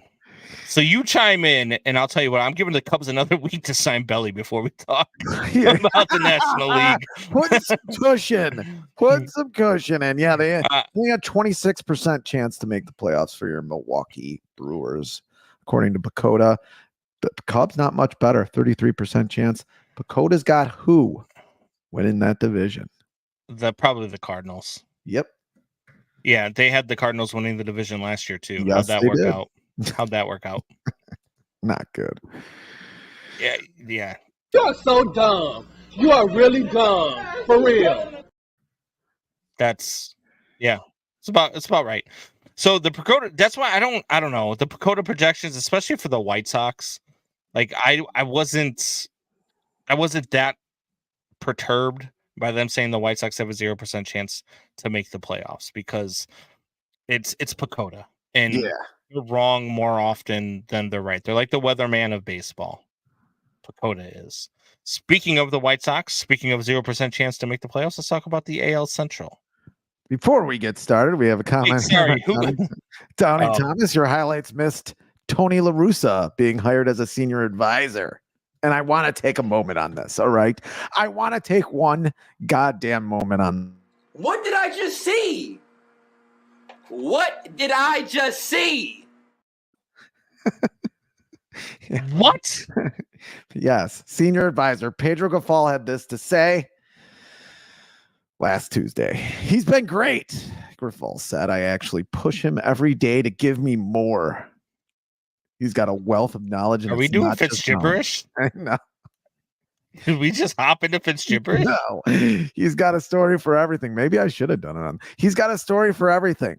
So you chime in, and I'll tell you what, I'm giving the Cubs another week to sign Belly before we talk about the National League. Put some cushion in. Yeah, they had 26% chance to make the playoffs for your Milwaukee Brewers, according to Pacoda. The Cubs, not much better, 33% chance. Pacoda's got who winning that division? Probably the Cardinals. Yep. Yeah, they had the Cardinals winning the division last year, too. Yes, How'd that work out? How'd that work out? Not good. Yeah. You're so dumb. You are really dumb. For real. It's about right. So the Pacoda, that's why I don't know. The Pacoda projections, especially for the White Sox, like I wasn't that perturbed by them saying the White Sox have a 0% chance to make the playoffs because it's Pacoda. And they're wrong more often than they're right. They're like the weatherman of baseball. Pacoda is. Speaking of the White Sox, speaking of 0% chance to make the playoffs, let's talk about the AL Central. Before we get started, we have a comment. Sorry, Donnie Thomas, your highlights missed Tony La Russa being hired as a senior advisor. And I want to take a moment on this, all right? I want to take one goddamn moment on. What did I just see? What did I just see? What? Yes, senior advisor Pedro Gaffal had this to say last Tuesday. He's been great, Gaffal said. I actually push him every day to give me more. He's got a wealth of knowledge. And are we doing Fitz gibberish? No. Did we just hop into Fitz gibberish? No, he's got a story for everything. Maybe I should have done it on. He's got a story for everything.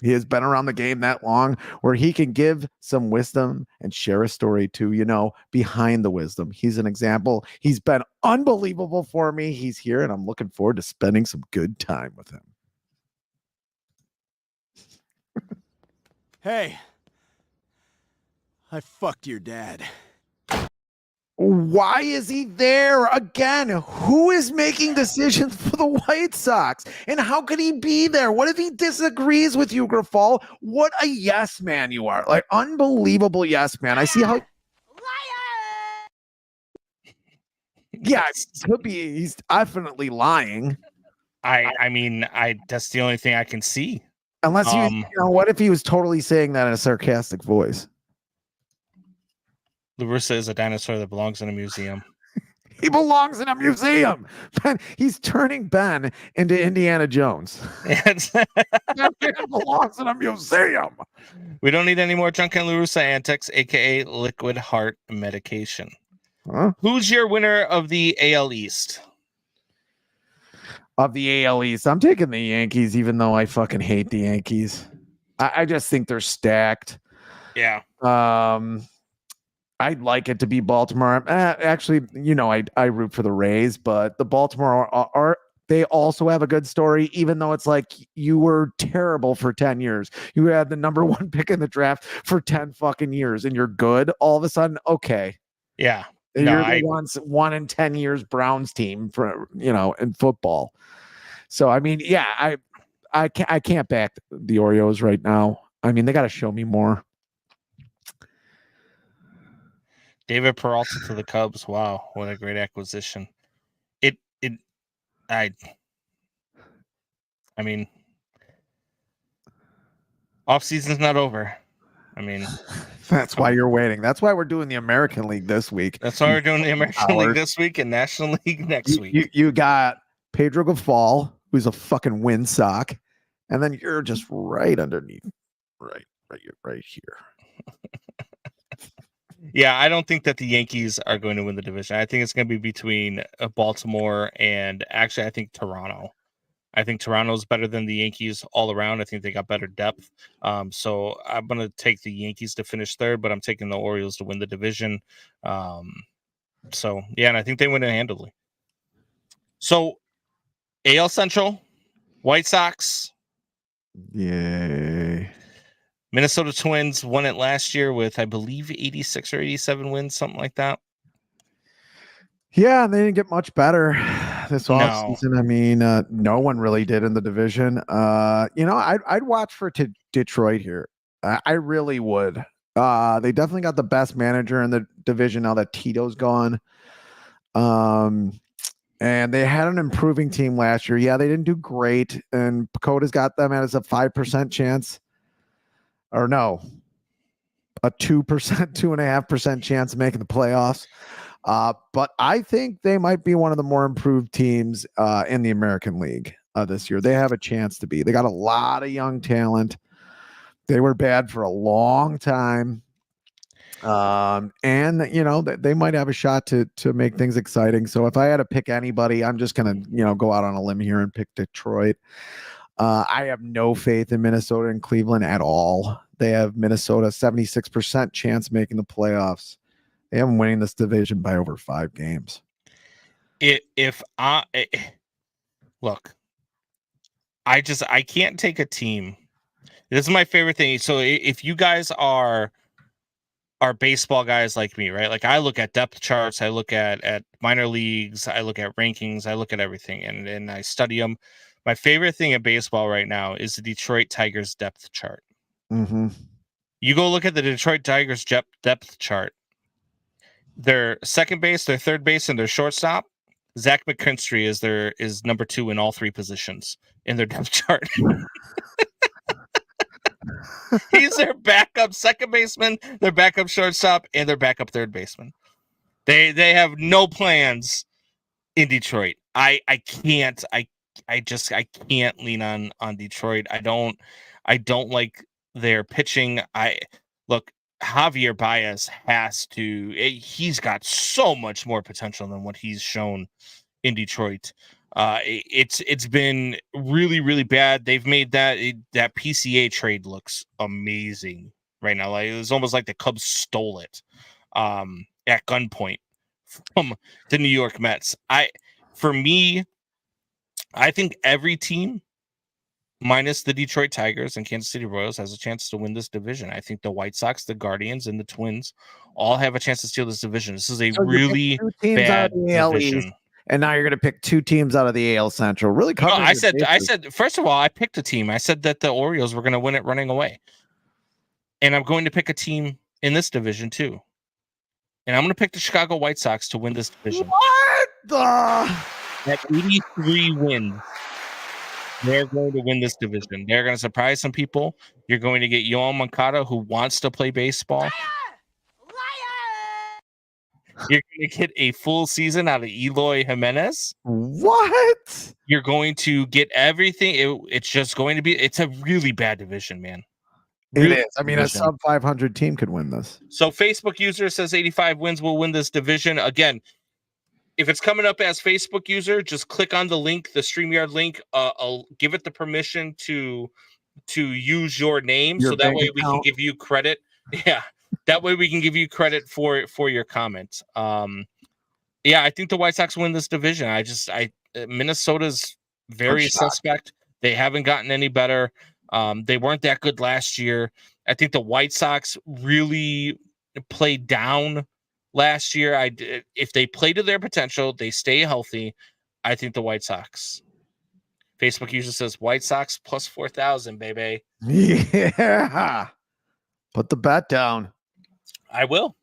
He has been around the game that long where he can give some wisdom and share a story too, behind the wisdom. He's an example. He's been unbelievable for me. He's here, and I'm looking forward to spending some good time with him. Hey, I fucked your dad. Why is he there again? Who is making decisions for the White Sox? And how could he be there? What if he disagrees with you, Grafal? What a yes man you are. Like, unbelievable yes man. I see how. Yeah, it could be. He's definitely lying. I mean, that's the only thing I can see. Unless what if he was totally saying that in a sarcastic voice? Larissa is a dinosaur that belongs in a museum. He belongs in a museum. Ben, he's turning Ben into Indiana Jones. That man belongs in a museum. We don't need any more Junkin LaRussa antics, aka liquid heart medication. Huh? Who's your winner of the AL East? Of the AL East, I'm taking the Yankees, even though I fucking hate the Yankees. I just think they're stacked. Yeah. I'd like it to be Baltimore. Actually, I root for the Rays, but the Baltimore are they also have a good story, even though it's like you were terrible for 10 years. You had the number 1 pick in the draft for 10 fucking years, and you're good all of a sudden. Okay. Yeah. You're the 1 in 10 years Browns team for in football. So I mean, yeah, I can't back the Orioles right now. I mean, they got to show me more. David Peralta to the Cubs. Wow, what a great acquisition. I mean, off season's not over. I mean, that's why you're waiting. That's why we're doing the American League this week. That's why we're doing the American League this week and National League next week. You got Pedro Grafal, who's a fucking windsock, and then you're just right underneath, right here. Yeah, I don't think that the Yankees are going to win the division. I think it's going to be between Baltimore and actually, I think Toronto. I think Toronto's better than the Yankees all around. I think they got better depth. So I'm going to take the Yankees to finish third, but I'm taking the Orioles to win the division. So, yeah, and I think they win it handily. So, AL Central, White Sox. Yay. Minnesota Twins won it last year with, I believe, 86 or 87 wins, something like that. Yeah, they didn't get much better this offseason. I mean, no one really did in the division. I'd watch for Detroit here. I really would. They definitely got the best manager in the division now that Tito's gone. And they had an improving team last year. Yeah, they didn't do great, and Pacoda's got them as a 5% chance. Or no, a 2%, 2.5% chance of making the playoffs. But I think they might be one of the more improved teams in the American League this year. They have a chance to be. They got a lot of young talent. They were bad for a long time. And they might have a shot to make things exciting. So if I had to pick anybody, I'm just going to, go out on a limb here and pick Detroit. I have no faith in Minnesota and Cleveland at all. They have Minnesota 76% chance making the playoffs. They haven't winning this division by over 5 games. Look, I can't take a team. This is my favorite thing. So if you guys are baseball guys like me, right? Like I look at depth charts, I look at minor leagues, I look at rankings, I look at everything and I study them. My favorite thing in baseball right now is the Detroit Tigers depth chart. Mm-hmm. You go look at the Detroit Tigers depth chart. Their second base, their third base, and their shortstop, Zach McKinstry is number 2 in all 3 positions in their depth chart. He's their backup second baseman, their backup shortstop, and their backup third baseman. They have no plans in Detroit. I can't lean on Detroit. I don't like their pitching. Javier Baez has to. He's got so much more potential than what he's shown in Detroit. It's been really, really bad. They've made that PCA trade looks amazing right now. Like, it was almost like the Cubs stole it at gunpoint from the New York Mets. For me, I think every team minus the Detroit Tigers and Kansas City Royals has a chance to win this division. I think the White Sox, the Guardians, and the Twins all have a chance to steal this division. This is a really bad division. And now you're going to pick 2 teams out of the AL Central. Really No, covering. I said, first of all, I picked a team. I said that the Orioles were going to win it running away. And I'm going to pick a team in this division too. And I'm going to pick the Chicago White Sox to win this division. What the? At 83 wins, they're going to win this division. They're going to surprise some people. You're going to get Yoan Moncada, who wants to play baseball. You're going to get a full season out of Eloy Jimenez. What? You're going to get everything. It's just going to be. It's a really bad division, man. It is. I mean, a sub 500 team could win this. So Facebook user says 85 wins will win this division. Again, if it's coming up as Facebook user, just click on the link, the StreamYard link. I'll give it the permission to use your name, so that way we can give you credit. Yeah, that way we can give you credit for your comment. Yeah, I think the White Sox win this division. Minnesota's very suspect. They haven't gotten any better. They weren't that good last year. I think the White Sox really played down last year. If they play to their potential, they stay healthy, I think the White Sox. Facebook user says White Sox plus 4,000, baby. Yeah. Put the bet down. I will.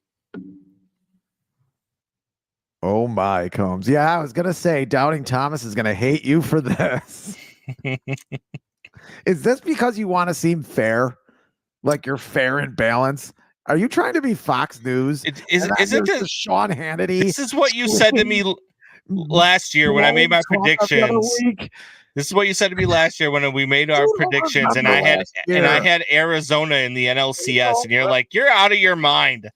Oh my, Combs. Yeah, I was gonna say Doubting Thomas is gonna hate you for this. Is this because you want to seem fair? Like you're fair and balanced? Are you trying to be Fox News? Isn't this Sean Hannity? This is what you said to me last year when I made my predictions. This is what you said to me last year when we made our predictions, and I had Arizona in the NLCS, and you're like, you're out of your mind.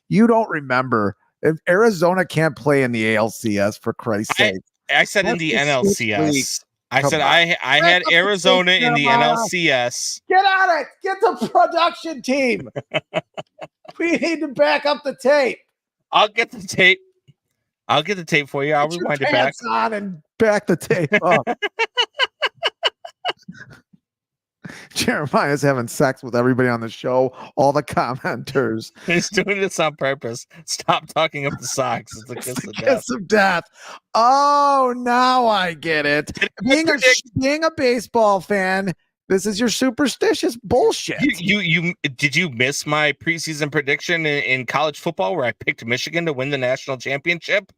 You don't remember. If Arizona can't play in the ALCS, for Christ's sake. I said in the NLCS. I said I had Arizona in the NLCS. Get on it. Get the production team. We need to back up the tape. I'll get the tape. I'll get the tape for you. I'll rewind it back. On and back the tape up. Jeremiah's having sex with everybody on the show. All the commenters. He's doing this on purpose. Stop talking up the Sox. It's the kiss of death. Kiss of death. Oh, now I get it. Being a baseball fan, this is your superstitious bullshit. You did you miss my preseason prediction in college football where I picked Michigan to win the national championship?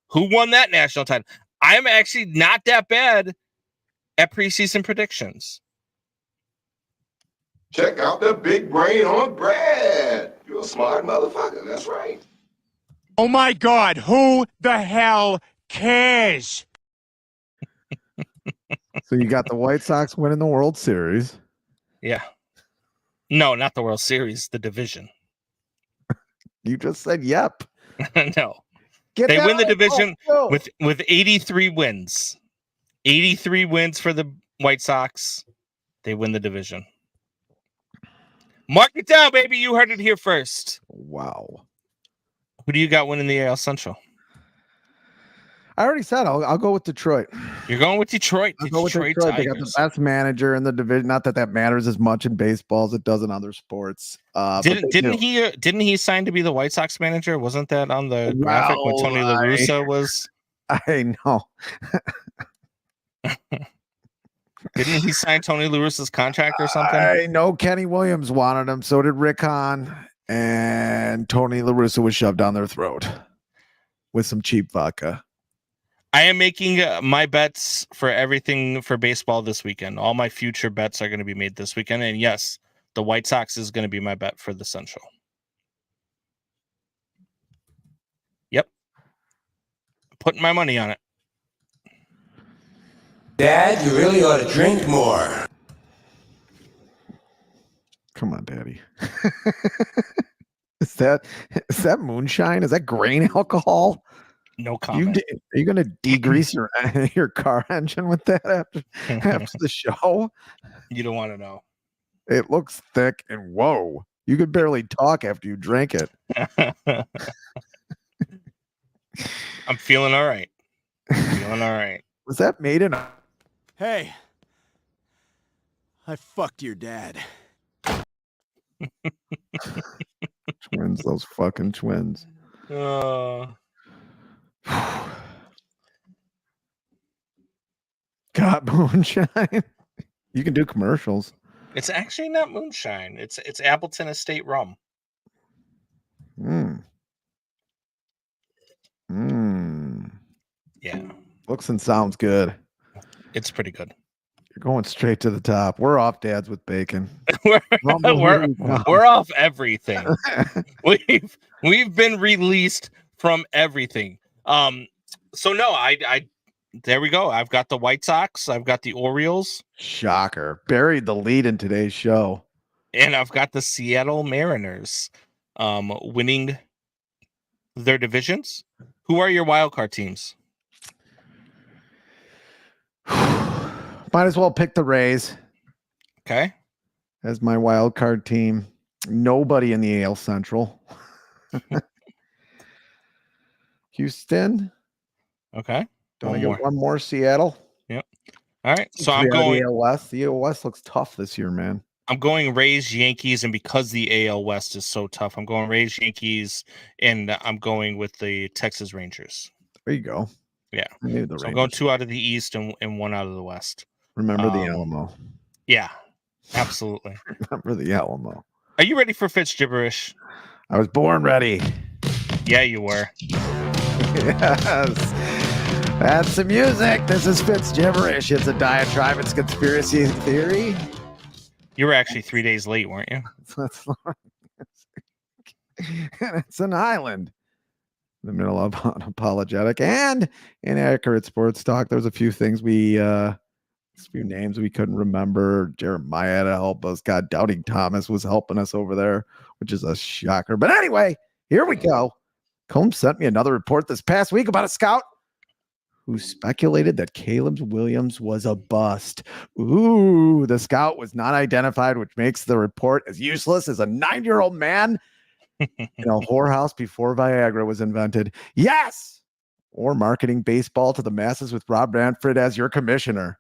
Who won that national title? I'm actually not that bad at preseason predictions. Check out the big brain on Brad. You're a smart motherfucker. That's right. Oh my God, who the hell cares? So you got the White Sox winning the World Series. Yeah. No, not the World Series, the division. You just said yep. No. They win the division with 83 wins. 83 wins for the White Sox. They win the division. Mark it down, baby. You heard it here first. Wow. Who do you got winning the AL Central? I already said I'll go with Detroit. You're going with Detroit. I'll go with Detroit. They got the best manager in the division. Not that matters as much in baseball as it does in other sports. Didn't he sign to be the White Sox manager? Wasn't that on the graphic when Tony La Russa was? I know. Didn't he sign Tony La Russa's contract or something? I know Kenny Williams wanted him. So did Rick Hahn. And Tony La Russa was shoved down their throat with some cheap vodka. I am making my bets for everything for baseball this weekend. All my future bets are going to be made this weekend. And yes, the White Sox is going to be my bet for the Central. Yep. Putting my money on it. Dad, you really ought to drink more. Come on, Daddy. Is that moonshine? Is that grain alcohol? No comment. Are you going to degrease your car engine with that after the show? You don't want to know. It looks thick and whoa. You could barely talk after you drank it. I'm feeling all right. Feeling all right. Was that made in a... Hey, I fucked your dad. Twins, those fucking twins. Uh, Got moonshine. You can do commercials. it's actually not moonshine. It's Appleton Estate rum. Yeah. Looks and sounds good. It's pretty good. You're going straight to the top. We're off Dads with Bacon. we're off everything. We've been released from everything. So no, I there we go. I've got the White Sox. I've got the Orioles. Shocker. Buried the lead in today's show. And I've got the Seattle Mariners winning their divisions. Who are your wild card teams? Might as well pick the Rays. Okay. As my wild card team. Nobody in the AL Central. Houston. Okay. Don't I get one more? Seattle. Yep. All right. So I'm going. The AL West. The AL West looks tough this year, man. I'm going Rays, Yankees, and because the AL West is so tough, I'm going Rays, Yankees, and I'm going with the Texas Rangers. There you go. Yeah. I knew the so I'm going 2 out of the East and 1 out of the West. Remember the Alamo. Yeah, absolutely. Remember the Alamo. Are you ready for Fitz gibberish? I was born ready. Yeah, you were. Yes. That's the music. This is Fitz gibberish. It's a diatribe. It's conspiracy theory. You were actually 3 days late, weren't you? It's an island in the middle of unapologetic and inaccurate sports talk. There's a few things a few names we couldn't remember. Jeremiah had to help us. God, Doubting Thomas was helping us over there, which is a shocker. But anyway, here we go. Combs sent me another report this past week about a scout who speculated that Caleb Williams was a bust. Ooh, the scout was not identified, which makes the report as useless as a 9-year-old man in a whorehouse before Viagra was invented. Yes! Or marketing baseball to the masses with Rob Manfred as your commissioner.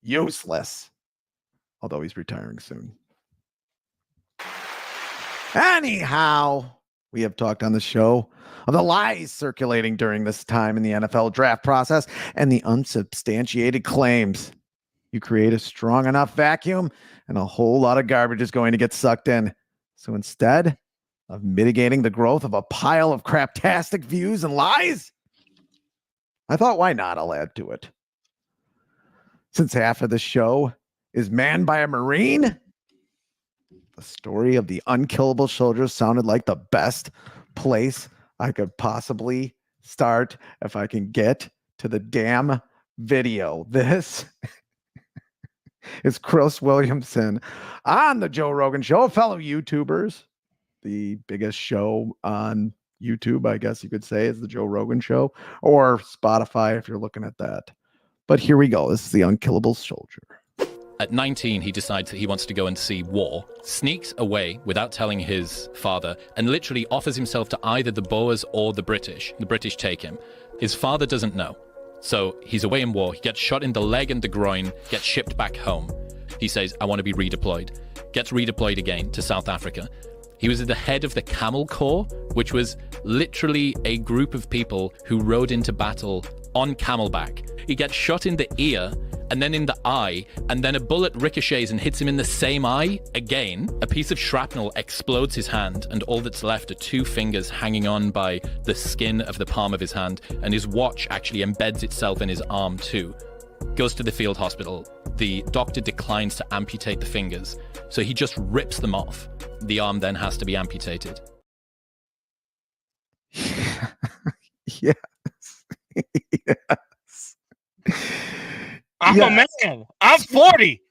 Useless. Although he's retiring soon. Anyhow, we have talked on the show of the lies circulating during this time in the NFL draft process and the unsubstantiated claims. You create a strong enough vacuum and a whole lot of garbage is going to get sucked in. So instead of mitigating the growth of a pile of craptastic views and lies, I thought, why not? I'll add to it. Since half of the show is manned by a Marine, the story of the unkillable soldiers sounded like the best place I could possibly start if I can get to the damn video. This is Chris Williamson on the Joe Rogan Show, fellow YouTubers. The biggest show on YouTube, I guess you could say, is the Joe Rogan Show, or Spotify if you're looking at that. But here we go. This is the unkillable soldier. At 19, he decides that he wants to go and see war, sneaks away without telling his father, and literally offers himself to either the Boers or the British. The British take him. His father doesn't know. So he's away in war. He gets shot in the leg and the groin, gets shipped back home. He says, I want to be redeployed. Gets redeployed again to South Africa. He was at the head of the Camel Corps, which was literally a group of people who rode into battle on camelback. He gets shot in the ear and then in the eye, and then a bullet ricochets and hits him in the same eye again. A piece of shrapnel explodes his hand, and all that's left are 2 fingers hanging on by the skin of the palm of his hand, and his watch actually embeds itself in his arm too. Goes to the field hospital. The doctor declines to amputate the fingers, so he just rips them off. The arm then has to be amputated. Yes. I'm a man. I'm 40.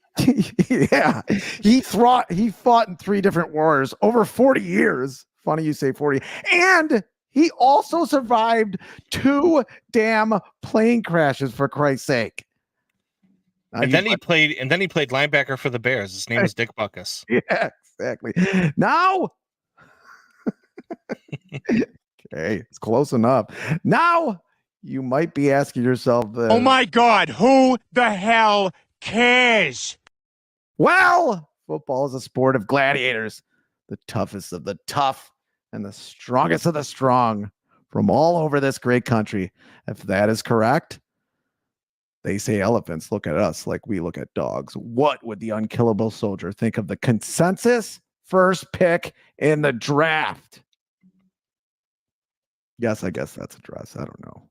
Yeah, he fought in 3 different wars over 40 years. Funny you say 40. And he also survived 2 damn plane crashes, for Christ's sake. And then he played linebacker for the Bears. His name was Dick Butkus. Yeah, exactly. Now, okay, it's close enough. Now you might be asking yourself, Oh my God, who the hell cares? Well, football is a sport of gladiators, the toughest of the tough and the strongest of the strong from all over this great country. If that is correct, they say elephants look at us like we look at dogs. What would the unkillable soldier think of the consensus first pick in the draft? Yes, I guess that's a dress. I don't know.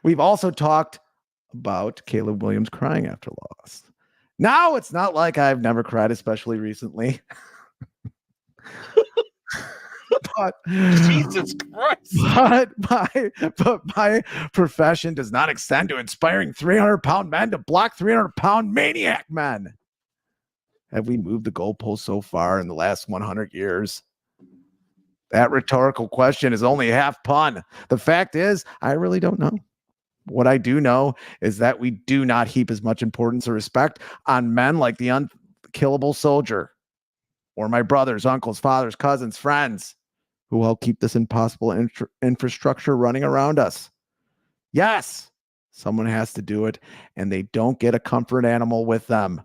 We've also talked about Caleb Williams crying after loss. Now it's not like I've never cried, especially recently. But Jesus Christ. But my profession does not extend to inspiring 300-pound men to block 300-pound maniac men. Have we moved the goalpost so far in the last 100 years? That rhetorical question is only half pun. The fact is, I really don't know. What I do know is that we do not heap as much importance or respect on men like the unkillable soldier or my brothers, uncles, fathers, cousins, friends who help keep this impossible infrastructure running around us. Yes, someone has to do it, and they don't get a comfort animal with them.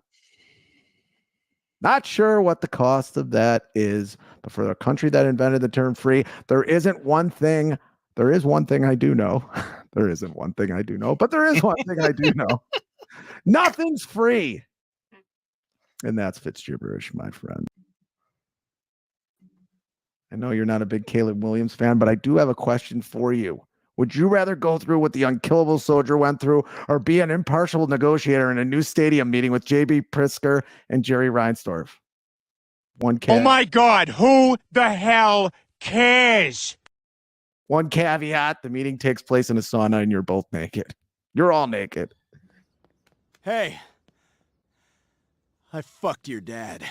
Not sure what the cost of that is, but for the country that invented the term free, there is one thing I do know. There isn't one thing I do know, but there is one thing I do know. Nothing's free. And that's Fitz gibberish, my friend. I know you're not a big Caleb Williams fan, but I do have a question for you. Would you rather go through what the unkillable soldier went through or be an impartial negotiator in a new stadium meeting with J.B. Pritzker and Jerry Reinsdorf? Oh my God, who the hell cares? One caveat, the meeting takes place in a sauna and you're both naked. You're all naked. Hey, I fucked your dad.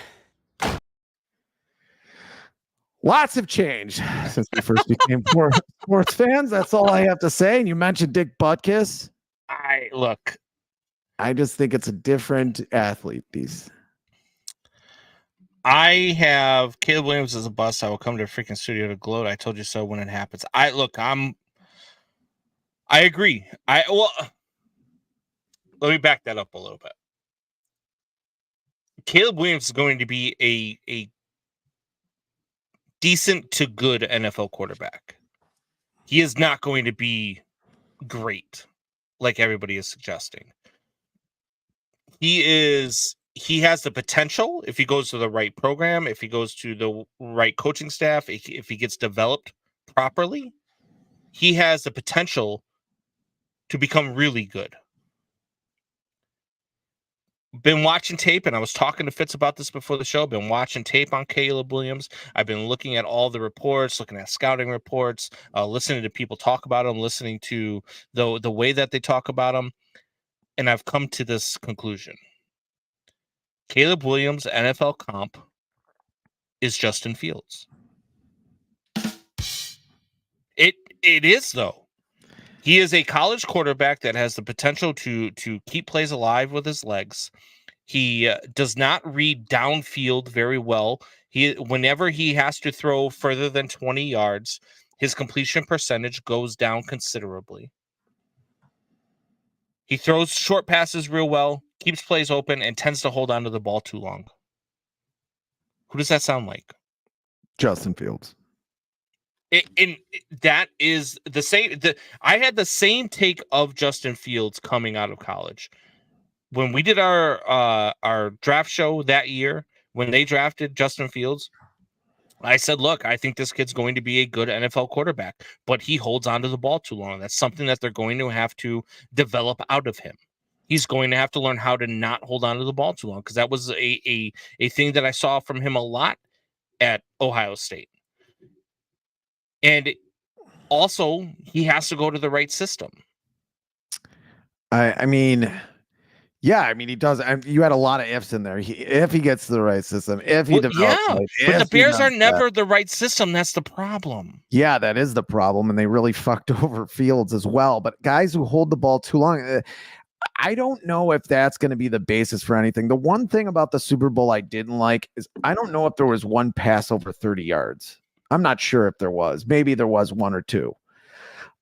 Lots have changed since we first became sports fans. That's all I have to say. And you mentioned Dick Butkus. I just think it's a different athlete piece. I have Caleb Williams as a bust. I will come to a freaking studio to gloat. I told you so when it happens. I agree. Let me back that up a little bit. Caleb Williams is going to be a decent to good NFL quarterback. He is not going to be great like everybody is suggesting. He has the potential if he goes to the right program, if he goes to the right coaching staff, if he gets developed properly, he has the potential to become really good. Been watching tape, and I was talking to Fitz about this before the show. Been watching tape on Caleb Williams. I've been looking at all the reports, looking at scouting reports, listening to people talk about him, listening to the way that they talk about him, and I've come to this conclusion. Caleb Williams' NFL comp is Justin Fields. It is, though. He is a college quarterback that has the potential to keep plays alive with his legs. He does not read downfield very well. Whenever he has to throw further than 20 yards, his completion percentage goes down considerably. He throws short passes real well, keeps plays open, and tends to hold on to the ball too long. Who does that sound like? Justin Fields. That is the same. I had the same take of Justin Fields coming out of college. When we did our draft show that year, when they drafted Justin Fields, I said, look, I think this kid's going to be a good NFL quarterback, but he holds onto the ball too long. That's something that they're going to have to develop out of him. He's going to have to learn how to not hold onto the ball too long, because that was a thing that I saw from him a lot at Ohio State. And also, he has to go to the right system. I mean, Yeah, I mean he does. You had a lot of ifs in there. If he gets to the right system, if he develops, yeah, but the if he Bears are does never that. the right system. That's the problem. Yeah, that is the problem, and they really fucked over Fields as well. But guys who hold the ball too long, I don't know if that's going to be the basis for anything. The one thing about the Super Bowl I didn't like is I don't know if there was one pass over 30 yards. I'm not sure if there was. Maybe there was one or two.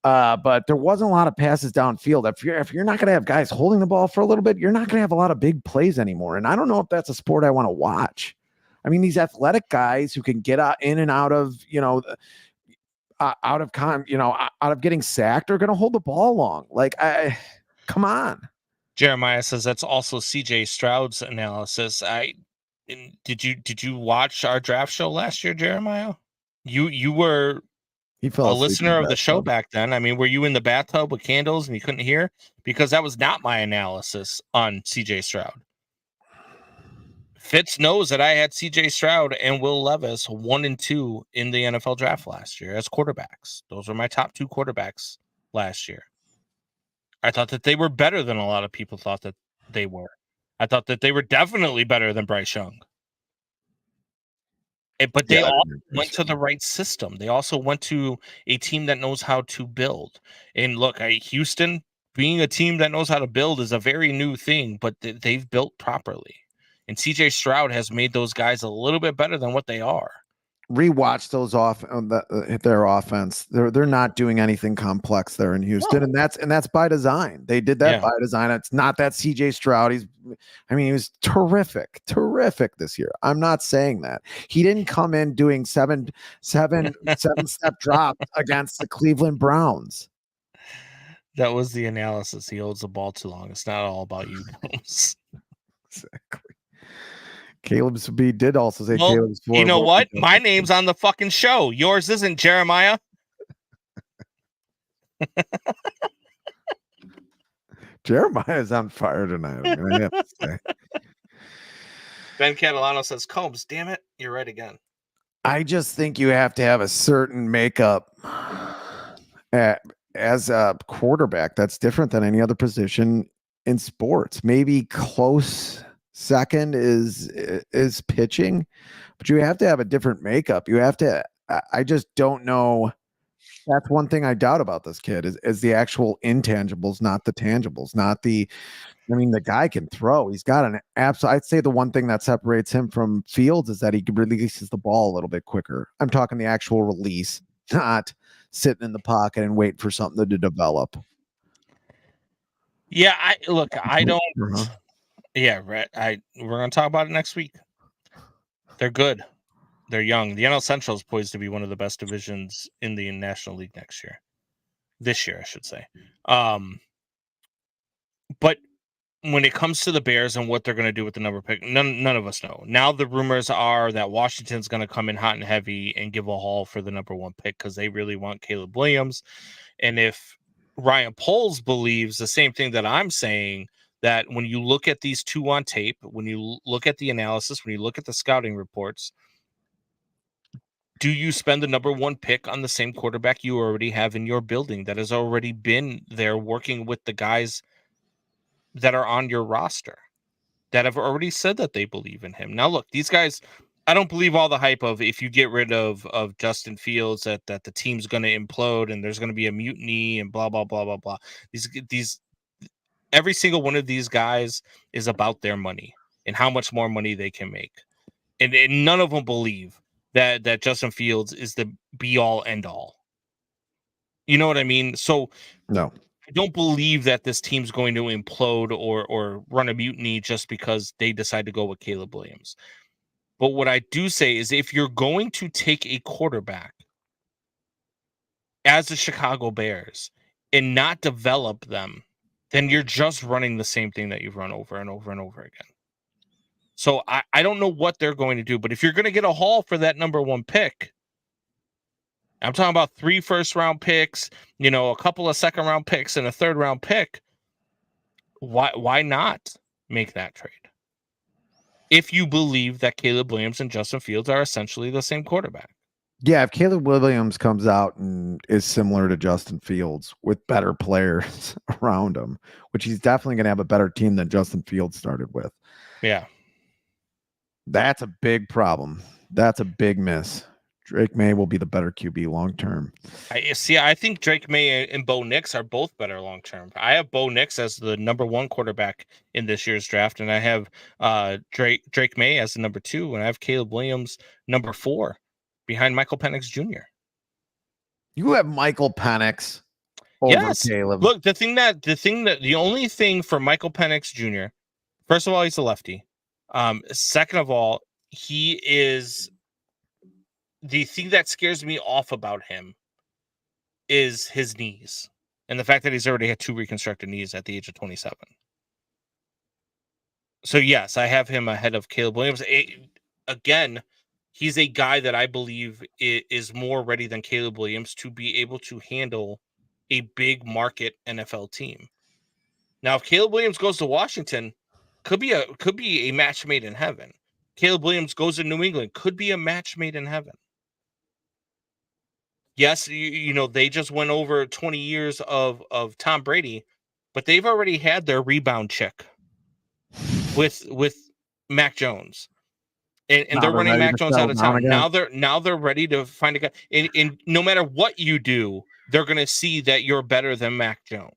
But there wasn't a lot of passes downfield. If you're not going to have guys holding the ball for a little bit, you're not going to have a lot of big plays anymore. And I don't know if that's a sport I want to watch. I mean, these athletic guys who can get in and out of, out of getting sacked are going to hold the ball long. Like, come on. Jeremiah says that's also CJ Stroud's analysis. Did you watch our draft show last year, Jeremiah? You were a listener of the show back then. I mean, were you in the bathtub with candles and you couldn't hear? Because that was not my analysis on CJ Stroud. Fitz knows that I had CJ Stroud and Will Levis 1 and 2 in the NFL draft last year as quarterbacks. Those were my top 2 quarterbacks last year. I thought that they were better than a lot of people thought that they were. I thought that they were definitely better than Bryce Young. But they all went to the right system. They also went to a team that knows how to build. And look, Houston being a team that knows how to build is a very new thing, but they've built properly. And CJ Stroud has made those guys a little bit better than what they are. Rewatch those their offense. They're not doing anything complex there in Houston, and that's by design. They did that by design. It's not that CJ Stroud. He was terrific this year. I'm not saying that he didn't come in doing seven step drops against the Cleveland Browns. That was the analysis. He holds the ball too long. It's not all about you. Exactly. Caleb Speed did also say Caleb's you know what? My name's on the fucking show. Yours isn't, Jeremiah. Jeremiah's on fire tonight. I'm gonna have to say. Ben Catalano says, Combs, damn it, you're right again. I just think you have to have a certain makeup as a quarterback that's different than any other position in sports. Maybe close second is pitching, but you have to have a different makeup. You have to. I just don't know. That's one thing I doubt about this kid is the actual intangibles, not the tangibles, not the. I mean, the guy can throw. He's got an absolute. I'd say the one thing that separates him from Fields is that he releases the ball a little bit quicker. I'm talking the actual release, not sitting in the pocket and wait for something to develop. Yeah, I don't. Yeah, right. We're gonna talk about it next week. They're good. They're young. The NL Central is poised to be one of the best divisions in the National League next year. This year, I should say. But when it comes to the Bears and what they're going to do with the number pick, none of us know. Now the rumors are that Washington's going to come in hot and heavy and give a haul for the number 1 pick because they really want Caleb Williams. And if Ryan Poles believes the same thing that I'm saying, that when you look at these two on tape, when you look at the analysis, when you look at the scouting reports, do you spend the number 1 pick on the same quarterback you already have in your building that has already been there working with the guys that are on your roster that have already said that they believe in him? Now, look, these guys, I don't believe all the hype of if you get rid of Justin Fields that the team's going to implode and there's going to be a mutiny and blah, blah, blah, blah, blah. These every single one of these guys is about their money and how much more money they can make. And none of them believe that Justin Fields is the be all end all. You know what I mean? So no, I don't believe that this team's going to implode or run a mutiny just because they decide to go with Caleb Williams. But what I do say is if you're going to take a quarterback as the Chicago Bears and not develop them, then you're just running the same thing that you've run over and over and over again. So I don't know what they're going to do, but if you're going to get a haul for that number 1 pick, I'm talking about 3 first-round picks, a couple of second-round picks and a third-round pick, why not make that trade? If you believe that Caleb Williams and Justin Fields are essentially the same quarterback. Yeah, if Caleb Williams comes out and is similar to Justin Fields with better players around him, which he's definitely going to have a better team than Justin Fields started with. Yeah. That's a big problem. That's a big miss. Drake May will be the better QB long term. I think Drake May and Bo Nix are both better long term. I have Bo Nix as the number 1 quarterback in this year's draft, and I have Drake May as the number 2, and I have Caleb Williams number 4 behind Michael Penix Jr. You have Michael Penix over Caleb. Look, the only thing for Michael Penix Jr., first of all, he's a lefty. Second of all, he is the thing that scares me off about him is his knees and the fact that he's already had 2 reconstructed knees at the age of 27. So yes, I have him ahead of Caleb Williams. Again, he's a guy that I believe is more ready than Caleb Williams to be able to handle a big market NFL team. Now, if Caleb Williams goes to Washington, could be a match made in heaven. Caleb Williams goes to New England, could be a match made in heaven. Yes, you know, they just went over 20 years of Tom Brady, but they've already had their rebound check with Mac Jones. And they're running Mac Jones out of town. Now they're ready to find a guy. And no matter what you do, they're going to see that you're better than Mac Jones.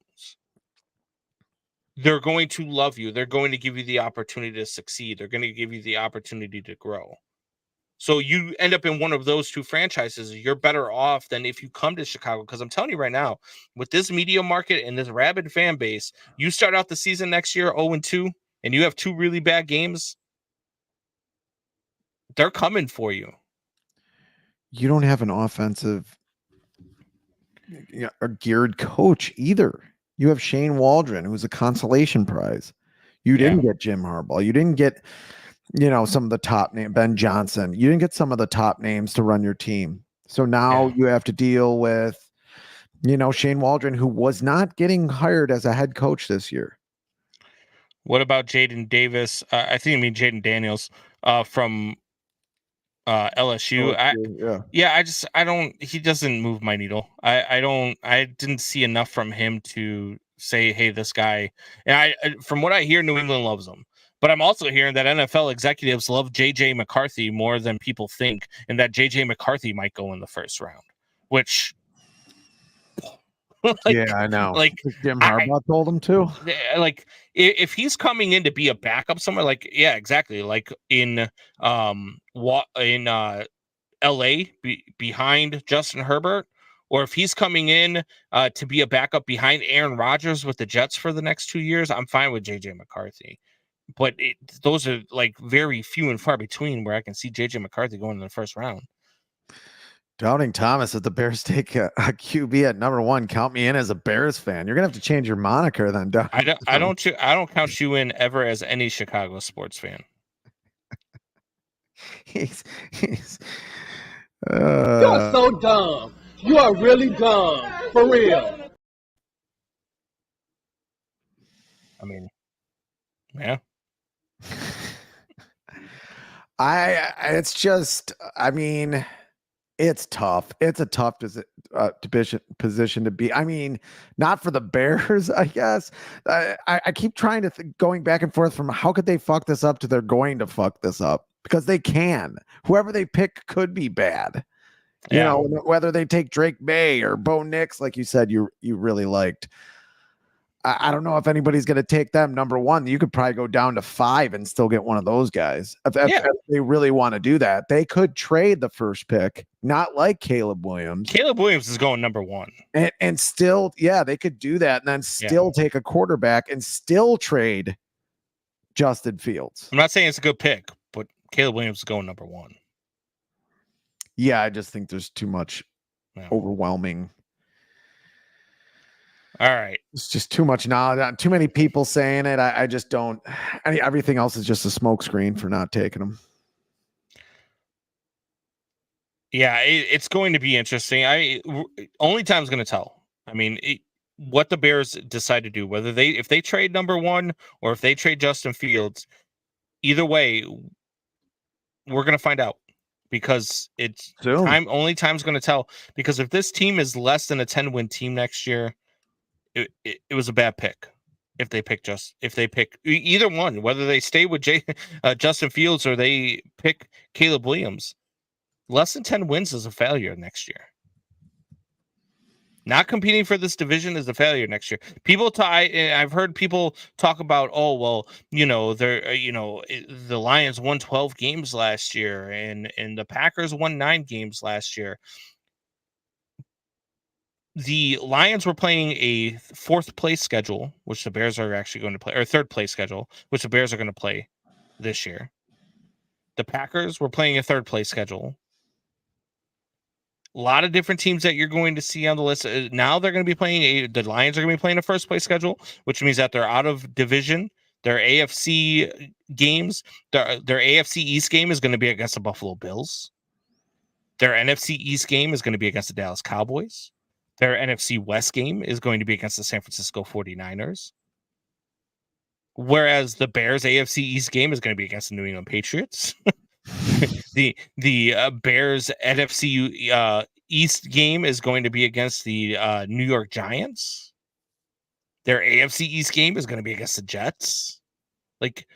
They're going to love you. They're going to give you the opportunity to succeed. They're going to give you the opportunity to grow. So you end up in one of those 2 franchises. You're better off than if you come to Chicago. Because I'm telling you right now, with this media market and this rabid fan base, you start out the season next year 0-2, and you have 2 really bad games. They're coming for you. You don't have an offensive a geared coach either. You have Shane Waldron, who's a consolation prize. You didn't get Jim Harbaugh. You didn't get, some of the top name, Ben Johnson. You didn't get some of the top names to run your team. So now you have to deal with, Shane Waldron, who was not getting hired as a head coach this year. What about Jaden Davis? I think you mean Jaden Daniels from LSU. He doesn't move my needle. I didn't see enough from him to say, hey, this guy, and from what I hear, New England loves him. But I'm also hearing that NFL executives love JJ McCarthy more than people think, and that JJ McCarthy might go in the first round, which I know. Like Jim Harbaugh told him to. Like if he's coming in to be a backup somewhere, exactly. Like in LA behind Justin Herbert, or if he's coming in to be a backup behind Aaron Rodgers with the Jets for the next 2 years, I'm fine with JJ McCarthy. But those are very few and far between where I can see JJ McCarthy going in the first round. Doubting Thomas, if the Bears take a QB at number 1, count me in as a Bears fan. You're gonna have to change your moniker then. I don't count you in ever as any Chicago sports fan. You're so dumb. You are really dumb, for real. I mean, yeah. It's just, it's tough. It's a tough position to be. I mean, not for the Bears, I guess. I keep trying to going back and forth from how could they fuck this up to they're going to fuck this up, because they can. Whoever they pick could be bad. You know, whether they take Drake May or Bo Nix, like you said, you really liked. I don't know if anybody's going to take them number 1. You could probably go down to 5 and still get one of those guys. If they really want to do that, they could trade the first pick, not like Caleb Williams. Caleb Williams is going number 1. And still, they could do that and then still take a quarterback and still trade Justin Fields. I'm not saying it's a good pick, but Caleb Williams is going number 1. Yeah, I just think there's too much overwhelming. All right. It's just too much knowledge. Too many people saying it. I just don't. Everything else is just a smokescreen for not taking them. Yeah, it's going to be interesting. Only time's going to tell. I mean, what the Bears decide to do, whether if they trade number 1 or if they trade Justin Fields, either way, we're going to find out. because it's Soon. only time's going to tell. Because if this team is less than a 10-win team next year, it was a bad pick. If they pick either one, whether they stay with Justin Fields or they pick Caleb Williams, less than 10 wins is a failure next year. Not competing for this division is a failure next year. I've heard people talk about, oh, well, the Lions won 12 games last year and the Packers won 9 games last year. The Lions were playing a 4th place schedule, which the Bears are actually going to play, or 3rd place schedule, which the Bears are going to play this year. The Packers were playing a 3rd place schedule. A lot of different teams that you're going to see on the list. Now they're going to be playing the Lions are going to be playing a 1st place schedule, which means that they're out of division. Their AFC games, their AFC East game is going to be against the Buffalo Bills. Their NFC East game is going to be against the Dallas Cowboys. Their NFC West game is going to be against the San Francisco 49ers. Whereas the Bears AFC East game is going to be against the New England Patriots. the Bears NFC East game is going to be against the New York Giants. Their AFC East game is going to be against the Jets. Like,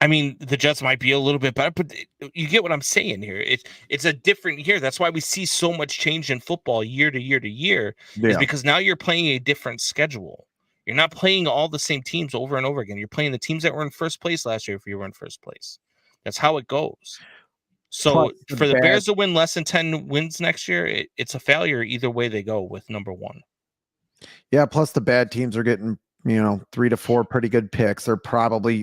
I mean, the Jets might be a little bit better, but you get what I'm saying here. It's a different year. That's why we see so much change in football year to year to year, is because now you're playing a different schedule. You're not playing all the same teams over and over again. You're playing the teams that were in 1st place last year if you were in 1st place. That's how it goes. So for the Bears to win less than 10 wins next year, it's a failure either way they go with number 1. Yeah, plus the bad teams are getting 3 to 4 pretty good picks. They've probably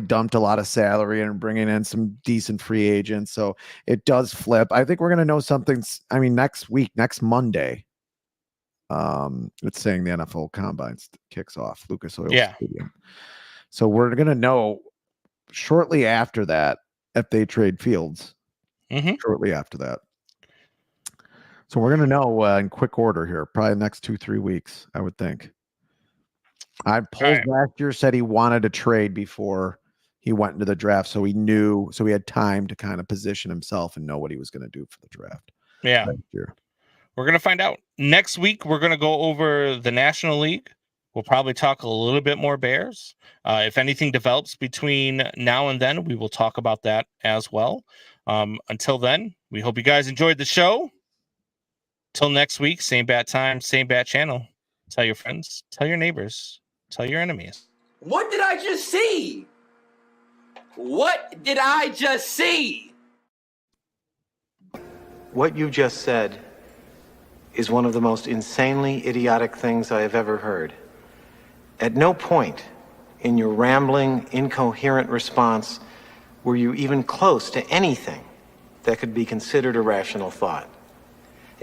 dumped a lot of salary and bringing in some decent free agents. So it does flip. I think we're going to know something. I mean, next Monday, it's saying the NFL Combine kicks off, Lucas Oil Stadium. So we're going to know shortly after that if they trade Fields. Shortly after that. So we're going to know in quick order here, probably the next 2-3 weeks, I would think. Polls last year said he wanted to trade before he went into the draft, so he had time to kind of position himself and know what he was going to do for the draft. Yeah. We're going to find out. Next week, we're going to go over the National League. We'll probably talk a little bit more Bears. If anything develops between now and then, we will talk about that as well. Until then, we hope you guys enjoyed the show. Till next week, same bat time, same bat channel. Tell your friends, tell your neighbors, tell your enemies. What did I just see? What did I just see? What you just said is one of the most insanely idiotic things I have ever heard. At no point in your rambling, incoherent response were you even close to anything that could be considered a rational thought.